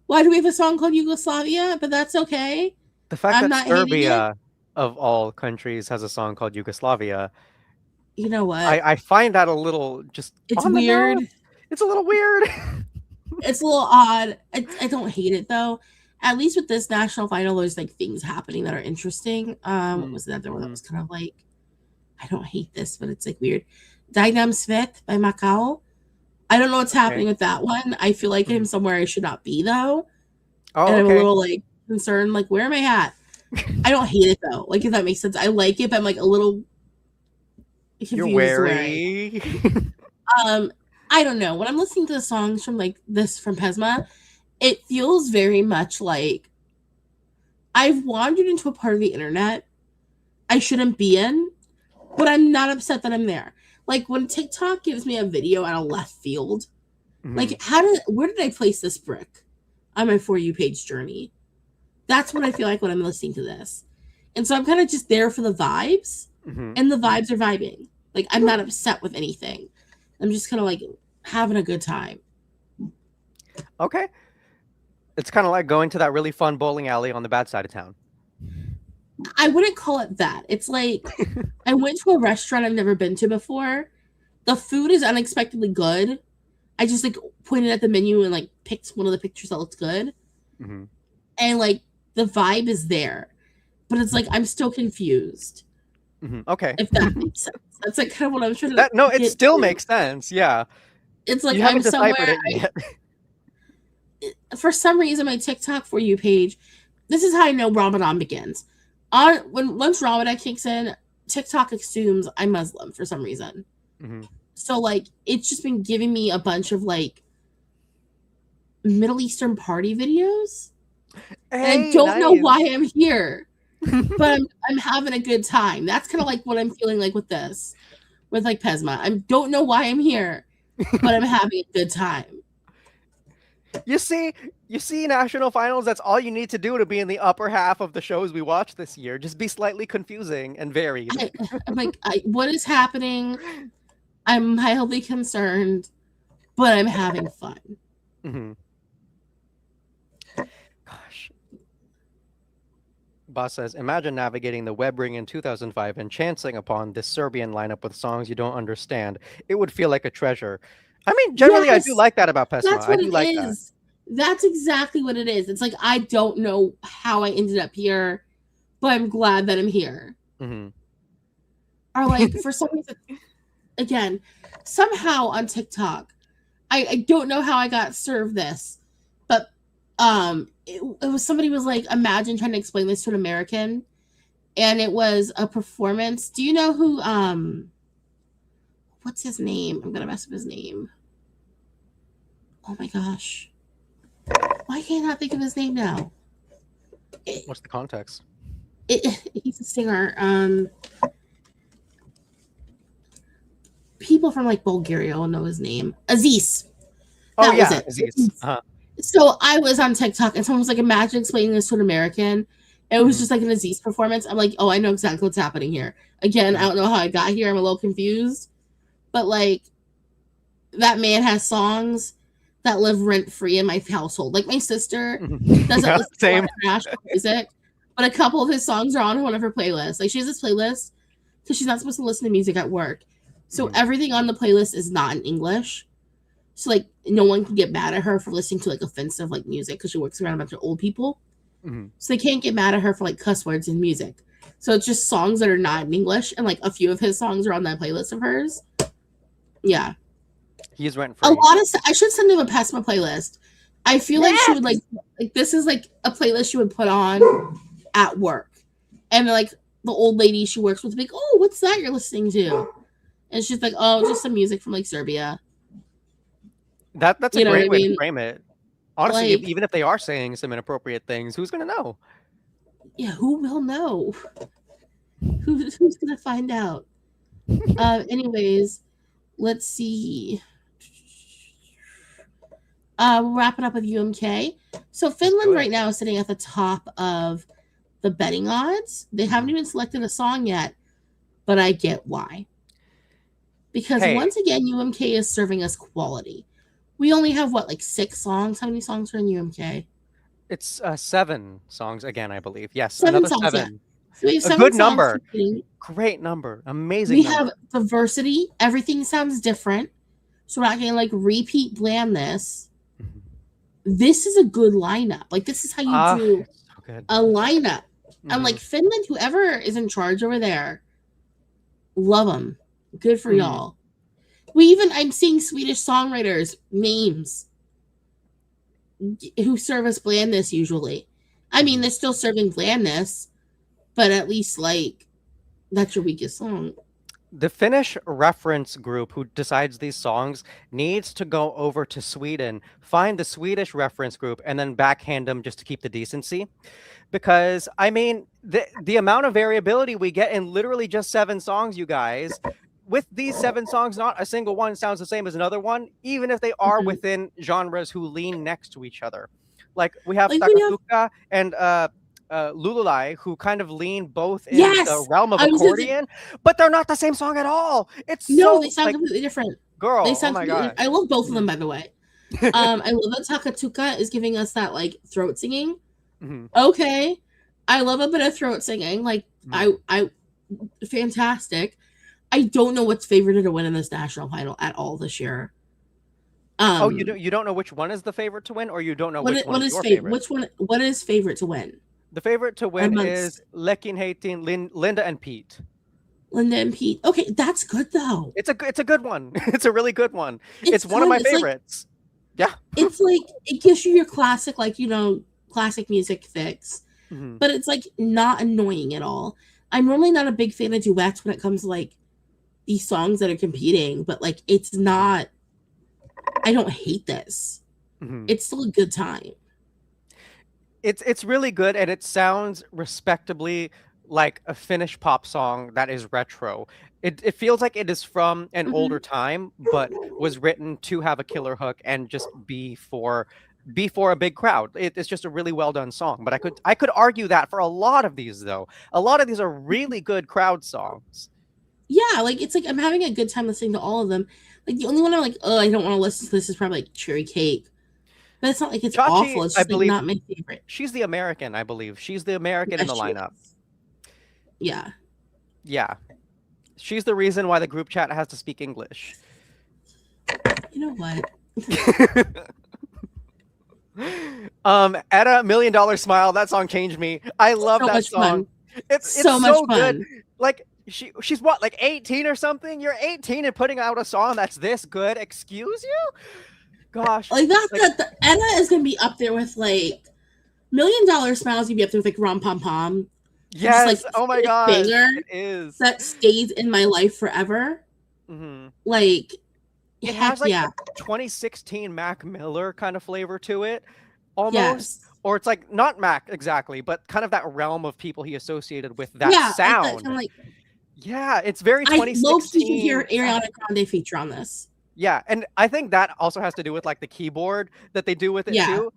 Why do we have a song called Yugoslavia? But that's okay.
The fact that Serbia, of all countries, has a song called Yugoslavia.
You know what?
I find that a little just.
It's weird.
It's a little weird.
It's a little odd. I don't hate it though. At least with this national final, there's like things happening that are interesting. What was the other one that was kind of like, I don't hate this, but it's like weird. Dynam Svet by Macau. I don't know what's happening with that one. I feel like I'm somewhere I should not be though.
Oh,
and I'm a little like concerned, like, where am I at? I don't hate it though. Like, if that makes sense. I like it, but I'm like a little confused.
You're wary.
I don't know. When I'm listening to the songs from like this from Pesma, it feels very much like I've wandered into a part of the internet I shouldn't be in, but I'm not upset that I'm there. Like when TikTok gives me a video out of left field, like where did I place this brick on my For You page journey? That's what I feel like when I'm listening to this. And so I'm kind of just there for the vibes, and the vibes are vibing. Like I'm not upset with anything. I'm just kind of like having a good time.
Okay. It's kind of like going to that really fun bowling alley on the bad side of town.
I wouldn't call it that. It's like I went to a restaurant I've never been to before. The food is unexpectedly good. I just like pointed at the menu and like picked one of the pictures that looked good. And like the vibe is there. But it's like I'm still confused.
Okay.
If that makes sense. That's like kind of what I'm trying to
No, it still makes sense. Yeah.
It's like I'm somewhere. For some reason, my TikTok For You page, this is how I know Ramadan begins. Once Ramadan kicks in, TikTok assumes I'm Muslim for some reason. So like it's just been giving me a bunch of like Middle Eastern party videos. And I don't know why I'm here. But I'm having a good time. That's kind of like what I'm feeling like with this. With like Pesma. I don't know why I'm here, but I'm having a good time.
You see national finals, that's all you need to do to be in the upper half of the shows we watched this year. Just be slightly confusing and varied.
I'm like, what is happening? I'm mildly concerned, but I'm having fun.
Gosh. Boss says, imagine navigating the web ring in 2005 and chancing upon this Serbian lineup with songs you don't understand. It would feel like a treasure. I mean, generally, I do
Yes,
like that about Pesma.
that's
I
what
do
it
like that.
is. That's exactly what it is. It's like, I don't know how I ended up here, but I'm glad that I'm here.
Mm-hmm.
Or like, for some reason, again, somehow on TikTok, I don't know how I got served this, but it was somebody was like, imagine trying to explain this to an American, and it was a performance. Do you know who what's his name? I'm gonna mess up his name. Oh my gosh, why can't I not think of his name now?
What's the context?
He's a singer. People from like Bulgaria will know his name. Aziz.
Oh,
That
yeah,
was it.
Aziz. Uh-huh.
So I was on TikTok and someone was like, imagine explaining this to an American. And it was
Mhm.
just like an Aziz performance. I'm like, oh, I know exactly what's happening here. Again, I don't know how I got here. I'm a little confused. But like, that man has songs that live rent free in my household. Like, my sister doesn't
Yeah,
listen to
same.
international music, but a couple of his songs are on one of her playlists. Like, she has this playlist because she's not supposed to listen to music at work. So
Mhm.
everything on the playlist is not in English. So like, no one can get mad at her for listening to like offensive like music because she works around a bunch of old people.
Mhm.
So they can't get mad at her for like cuss words in music. So it's just songs that are not in English, and like a few of his songs are on that playlist of hers. Yeah,
He's rent
a
free.
lot of I should send him a Pesma playlist. I feel like she would like this is like a playlist she would put on at work, and like the old lady she works with would be like, oh, what's that you're listening to? And she's like, oh, just some music from like Serbia.
That's a
You know what
great
I
way to
mean?
frame it. Honestly,
Like,
even if they are saying some inappropriate things, who's gonna know?
yeah, who will know? Who's gonna find out? Anyways, let's see. We're wrapping up with UMK. So Finland right now is sitting at the top of the betting odds. They haven't even selected a song yet, but I get why. Because
Hey.
once again, UMK is serving us quality. We only have what, like 6 songs? How many songs are in UMK?
It's 7 songs again, I believe. Yes,
7
another
songs,
7.
yeah. So we have
A
7
good
songs
number.
competing.
Great number. Amazing
We
number.
have diversity. Everything sounds different. So we're not getting like repeat blandness. This is a good lineup. Like, this is how you do
so good.
a lineup. And like, Finland, whoever is in charge over there, love them. Good for y'all. I'm seeing Swedish songwriters names who serve as blandness usually. I mean, they're still serving blandness, but at least like, that's your weakest song.
The Finnish reference group who decides these songs needs to go over to Sweden, find the Swedish reference group, and then backhand them just to keep the decency. Because, I mean, the amount of variability we get in literally just 7 songs, you guys, with these 7 songs, not a single one sounds the same as another one, even if they are within genres who lean next to each other. Like, we have
Like,
Takatuka and Lululai, who kind of lean both in the realm of accordion, but they're not the same song at all. It's
they sound completely different.
Girl,
they sound
oh my god!
I love both of them, by the way. I love that Takatuka is giving us that like throat singing. Okay, I love a bit of throat singing. Like, I fantastic. I don't know what's favored to win in this national final at all this year.
You don't know which one is the favorite to win, or you don't know which one is your favorite?
Which one? What is favorite to win?
The favorite to win is Lekin Hating, Linda and Pete.
Linda and Pete. Okay, that's good though.
It's a good one. It's a really good one. It's one of my favorites.
Like, yeah. It's like, it gives you your classic, like, classic music fix. But it's like not annoying at all. I'm normally not a big fan of duets when it comes to like these songs that are competing, but like, it's not, I don't hate this. It's still a good time.
It's really good, and it sounds respectably like a Finnish pop song that is retro. It feels like it is from an older time, but was written to have a killer hook and just be for a big crowd. It's just a really well done song. But I could argue that for a lot of these, though. A lot of these are really good crowd songs.
Yeah, like, it's like I'm having a good time listening to all of them. Like, the only one I'm like, oh, I don't want to listen to this is probably like Cherry Cake. but it's not like it's
Chachi,
awful. It's
I
just like
believe
not my favorite.
she's the American, I believe. She's the American in
Yes,
the
she
lineup.
is. Yeah.
Yeah. She's the reason why the group chat has to speak English.
You know what?
Etta, $1 Million Smile. That song changed me. I love
So
that
much
song.
fun.
It's
So much
so good.
fun.
Like she's what, like 18 or something? You're 18 and putting out a song that's this good. Excuse you? Gosh.
Like that's
like,
the Etta is gonna be up there with like $1 Million Smiles. You'd be up there with like Rom Pom Pom.
Yes.
Just, like,
Oh my god.
banger
It is.
that stays in my life forever.
Mm-hmm.
Like
it has like a 2016 Mac Miller kind of flavor to it, almost.
Yes.
Or it's like not Mac exactly, but kind of that realm of people he associated with that sound. Yeah, it's very 2016.
I low-key can hear Ariana Grande feature on this.
Yeah, and I think that also has to do with like the keyboard that they do with it too.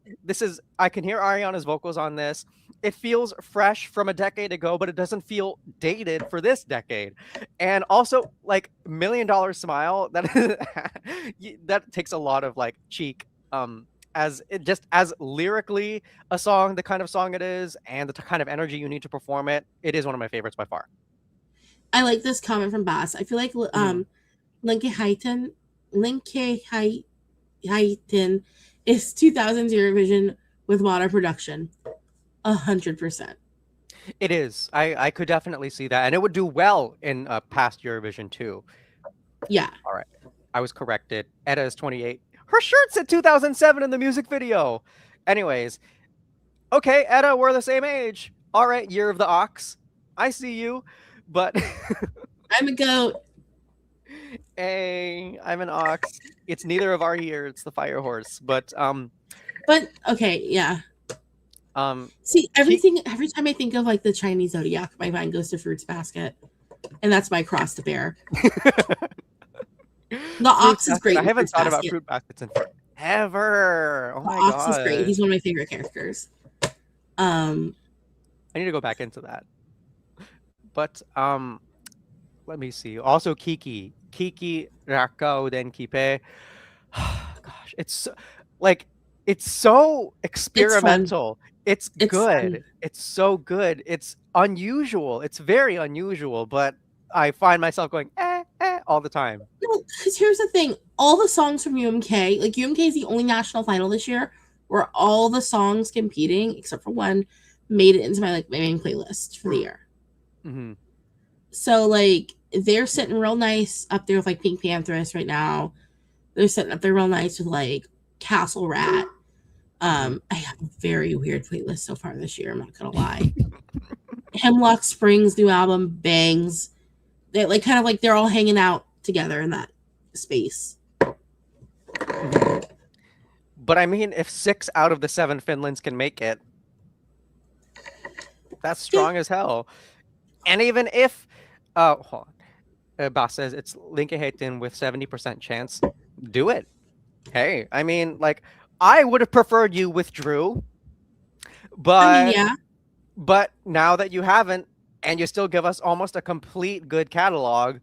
I can hear Ariana's vocals on this. It feels fresh from a decade ago, but it doesn't feel dated for this decade. And also like $1 Million Smile, that takes a lot of like cheek as lyrically a song, the kind of song it is, and the kind of energy you need to perform it. It is one of my favorites by far.
I like this comment from Bass. I feel like Linke Heiten is 2000's Eurovision with modern production. 100%.
It is. I could definitely see that, and it would do well in past Eurovision too.
Yeah.
All right, I was corrected. Etta is 28. Her shirt said 2007 in the music video. Anyways, okay, Etta, we're the same age. All right, Year of the Ox. I see you, but
I'm a goat.
Hey, I'm an ox. It's neither of our year. It's the fire horse. But
okay, yeah.
See,
every time I think of like the Chinese zodiac, my mind goes to Fruits Basket, and that's my cross to bear. The ox is great.
I haven't thought about Fruit Baskets in forever. Oh my god, the ox is great.
He's one of my favorite characters.
I need to go back into that. But let me see. Also, Kiki Rakao Den Kipe. Gosh, it's so experimental. It's good. Fun. It's so good. It's unusual. It's very unusual, but I find myself going all the time.
No, because here's the thing. All the songs from UMK, like UMK is the only national final this year where all the songs competing, except for one, made it into my main playlist for the year.
Mm-hmm.
So like they're sitting real nice up there with like Pink Panthers right now. They're sitting up there real nice with like Castle Rat. I have a very weird playlist so far this year. I'm not gonna lie. Hemlock Springs new album bangs. They like kind of like they're all hanging out together in that space.
But I mean, if 6 out of the 7 Finlands can make it, that's strong as hell. And even if Bas says it's Linkeheiten with 70% chance, do it. Hey, I mean, like, I would have preferred you withdrew, but but now that you haven't, and you still give us almost a complete good catalog,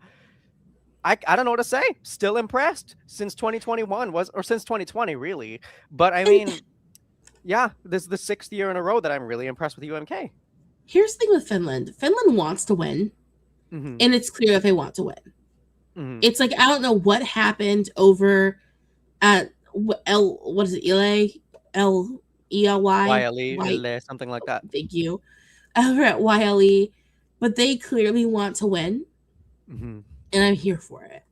I don't know what to say. Still impressed since 2021 or since 2020 really. But I mean, yeah, this is the 6th year in a row that I'm really impressed with UMK.
Here's the thing with Finland. Finland wants to win, and it's clear that they want to win. It's like I don't know what happened over at what is it?
YLE, something like that.
Thank you. Over at YLE, but they clearly want to win, and I'm here for it.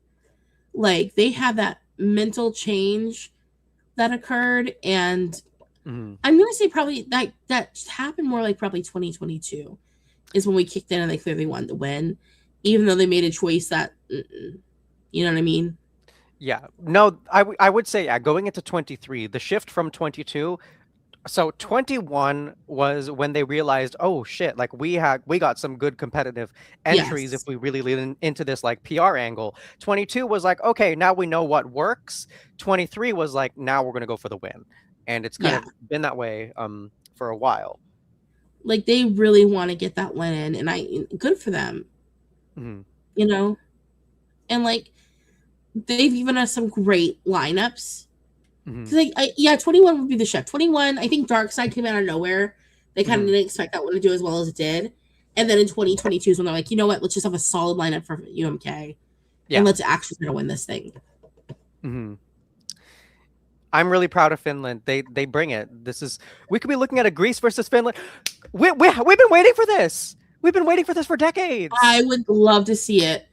Like they have that mental change that occurred, and I'm gonna say probably that happened more like probably 2022 is when we kicked in and they clearly wanted to win, even though they made a choice that you know what I mean.
Yeah, no, I would say going into 23, the shift from 22. So 21 was when they realized, oh shit, like we got some good competitive entries if we really lean into this like PR angle. 22 was like, okay, now we know what works. 23 was like, now we're gonna go for the win, and it's kind of been that way for a while.
Like they really want to get that win in, and good for them. You know, and like they've given us some great lineups. Because yeah, 21 would be the chef. 21, I think Dark Side came out of nowhere. They kind of didn't expect that one to do as well as it did. And then in 2022 is when they're like, you know what? Let's just have a solid lineup for UMK, and let's actually try to win this thing.
I'm really proud of Finland. They bring it. We could be looking at a Greece versus Finland. We've been waiting for this. We've been waiting for this for decades.
I would love to see it.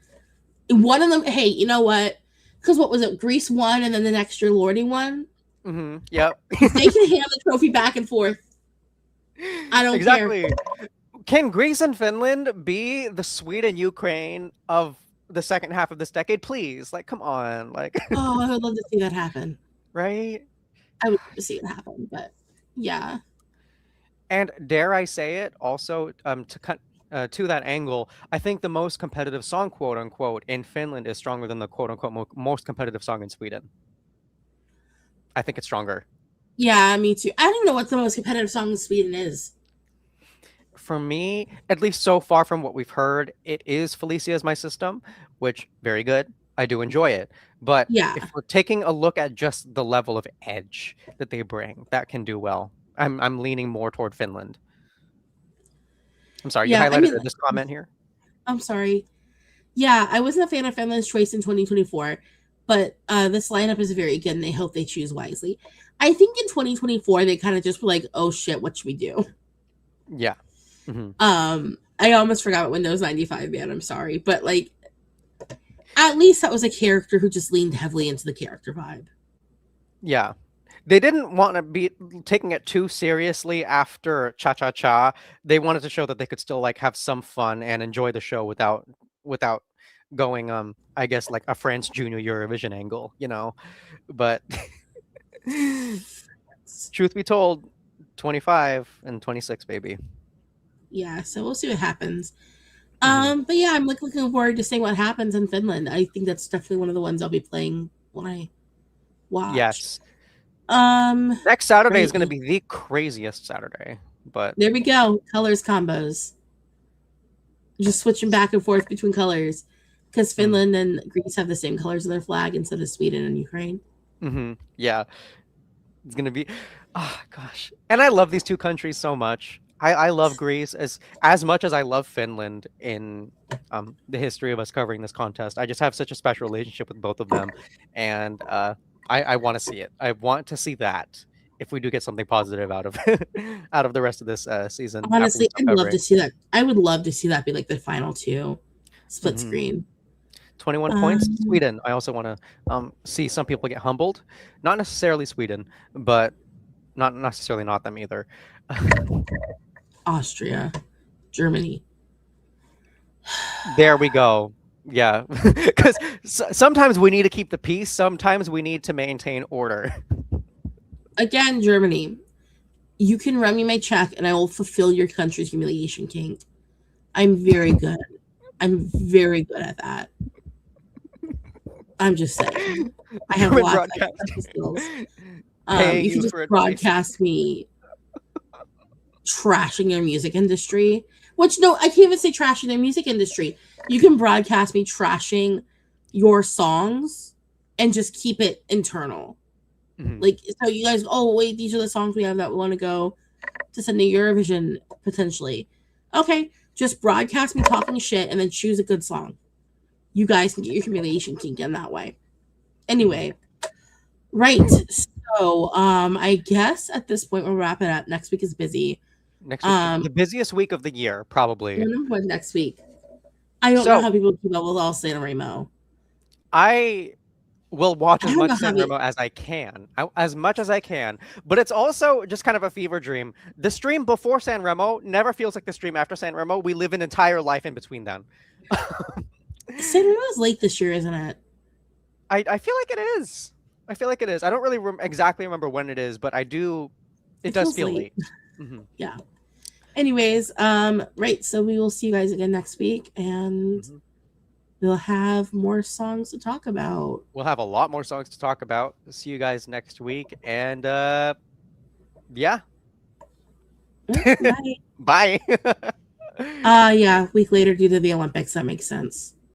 One of them. Hey, you know what? Because what was it? Greece won, and then the next year Lordi won.
Yep.
They can hand the trophy back and forth. I don't care.
Can Greece and Finland be the Sweden Ukraine of the second half of this decade, please? Like, come on. Like,
oh, I would love to see that happen.
Right?
I would love to see it happen, but yeah.
And dare I say it, also to that angle, I think the most competitive song, quote unquote, in Finland is stronger than the quote unquote most competitive song in Sweden. I think it's stronger.
Yeah, me too. I don't even know what the most competitive song in Sweden is.
For me, at least so far from what we've heard, it is Felicia's My System, which very good. I do enjoy it. But if we're taking a look at just the level of edge that they bring, that can do well. I'm leaning more toward Finland. I'm sorry, you highlighted this comment here.
I'm sorry. Yeah, I wasn't a fan of Finland's choice in 2024, but this lineup is very good, and I hope they choose wisely. I think in 2024 they kind of just were like, "Oh shit, what should we do?"
Yeah.
I almost forgot what Windows 95 man. I'm sorry, but like, at least that was a character who just leaned heavily into the character vibe.
Yeah. They didn't want to be taking it too seriously after Cha Cha Cha. They wanted to show that they could still like have some fun and enjoy the show without going I guess like a France Junior Eurovision angle, you know. But truth be told, 25 and 26, baby.
Yeah, so we'll see what happens. But yeah, I'm like looking forward to seeing what happens in Finland. I think that's definitely one of the ones I'll be playing when I watch.
Yes. Next Saturday is going to be the craziest Saturday, but
there we go. Colors combos. Just switching back and forth between colors, because Finland and Greece have the same colors on their flag instead of Sweden and Ukraine.
Yeah, it's going to be. Oh gosh, and I love these two countries so much. I love Greece as much as I love Finland in the history of us covering this contest. I just have such a special relationship with both of them, and I want to see it. I want to see that if we do get something positive out of the rest of this season.
Honestly, I'd love to see that. I would love to see that be like the final two split screen.
21 points, Sweden. I also want to see some people get humbled. Not necessarily Sweden, but not necessarily not them either.
Austria, Germany.
There we go. Yeah, because sometimes we need to keep the peace. Sometimes we need to maintain order.
Again, Germany, you can run me my check and I will fulfill your country's humiliation kink. I'm very good. I'm very good at that. I'm just saying. I have lots of skills. You can just broadcast me trashing their music industry. Which, no, I can't even say trashing their music industry. You can broadcast me trashing your songs and just keep it internal. Like, so you guys, oh, wait, these are the songs we have that we want to go to send to Eurovision, potentially. Okay, just broadcast me talking shit and then choose a good song. You guys can get your humiliation kink in that way. Anyway, right. So, I guess at this point we'll wrap it up. Next week is busy.
Next week, the busiest week of the year, probably.
What next week? I don't know how people keep up with all San Remo.
I will watch as much San Remo as I can, but it's also just kind of a fever dream. The stream before San Remo never feels like the stream after San Remo. We live an entire life in between them.
San Remo is late this year, isn't it?
I feel like it is. I don't really exactly remember when it is, but I do. It does feel late.
Yeah. Anyways, right. So we will see you guys again next week, and we'll have more songs to talk about.
We'll have a lot more songs to talk about. See you guys next week, and yeah.
Bye.
Bye.
Yeah. A week later due to the Olympics. That makes sense.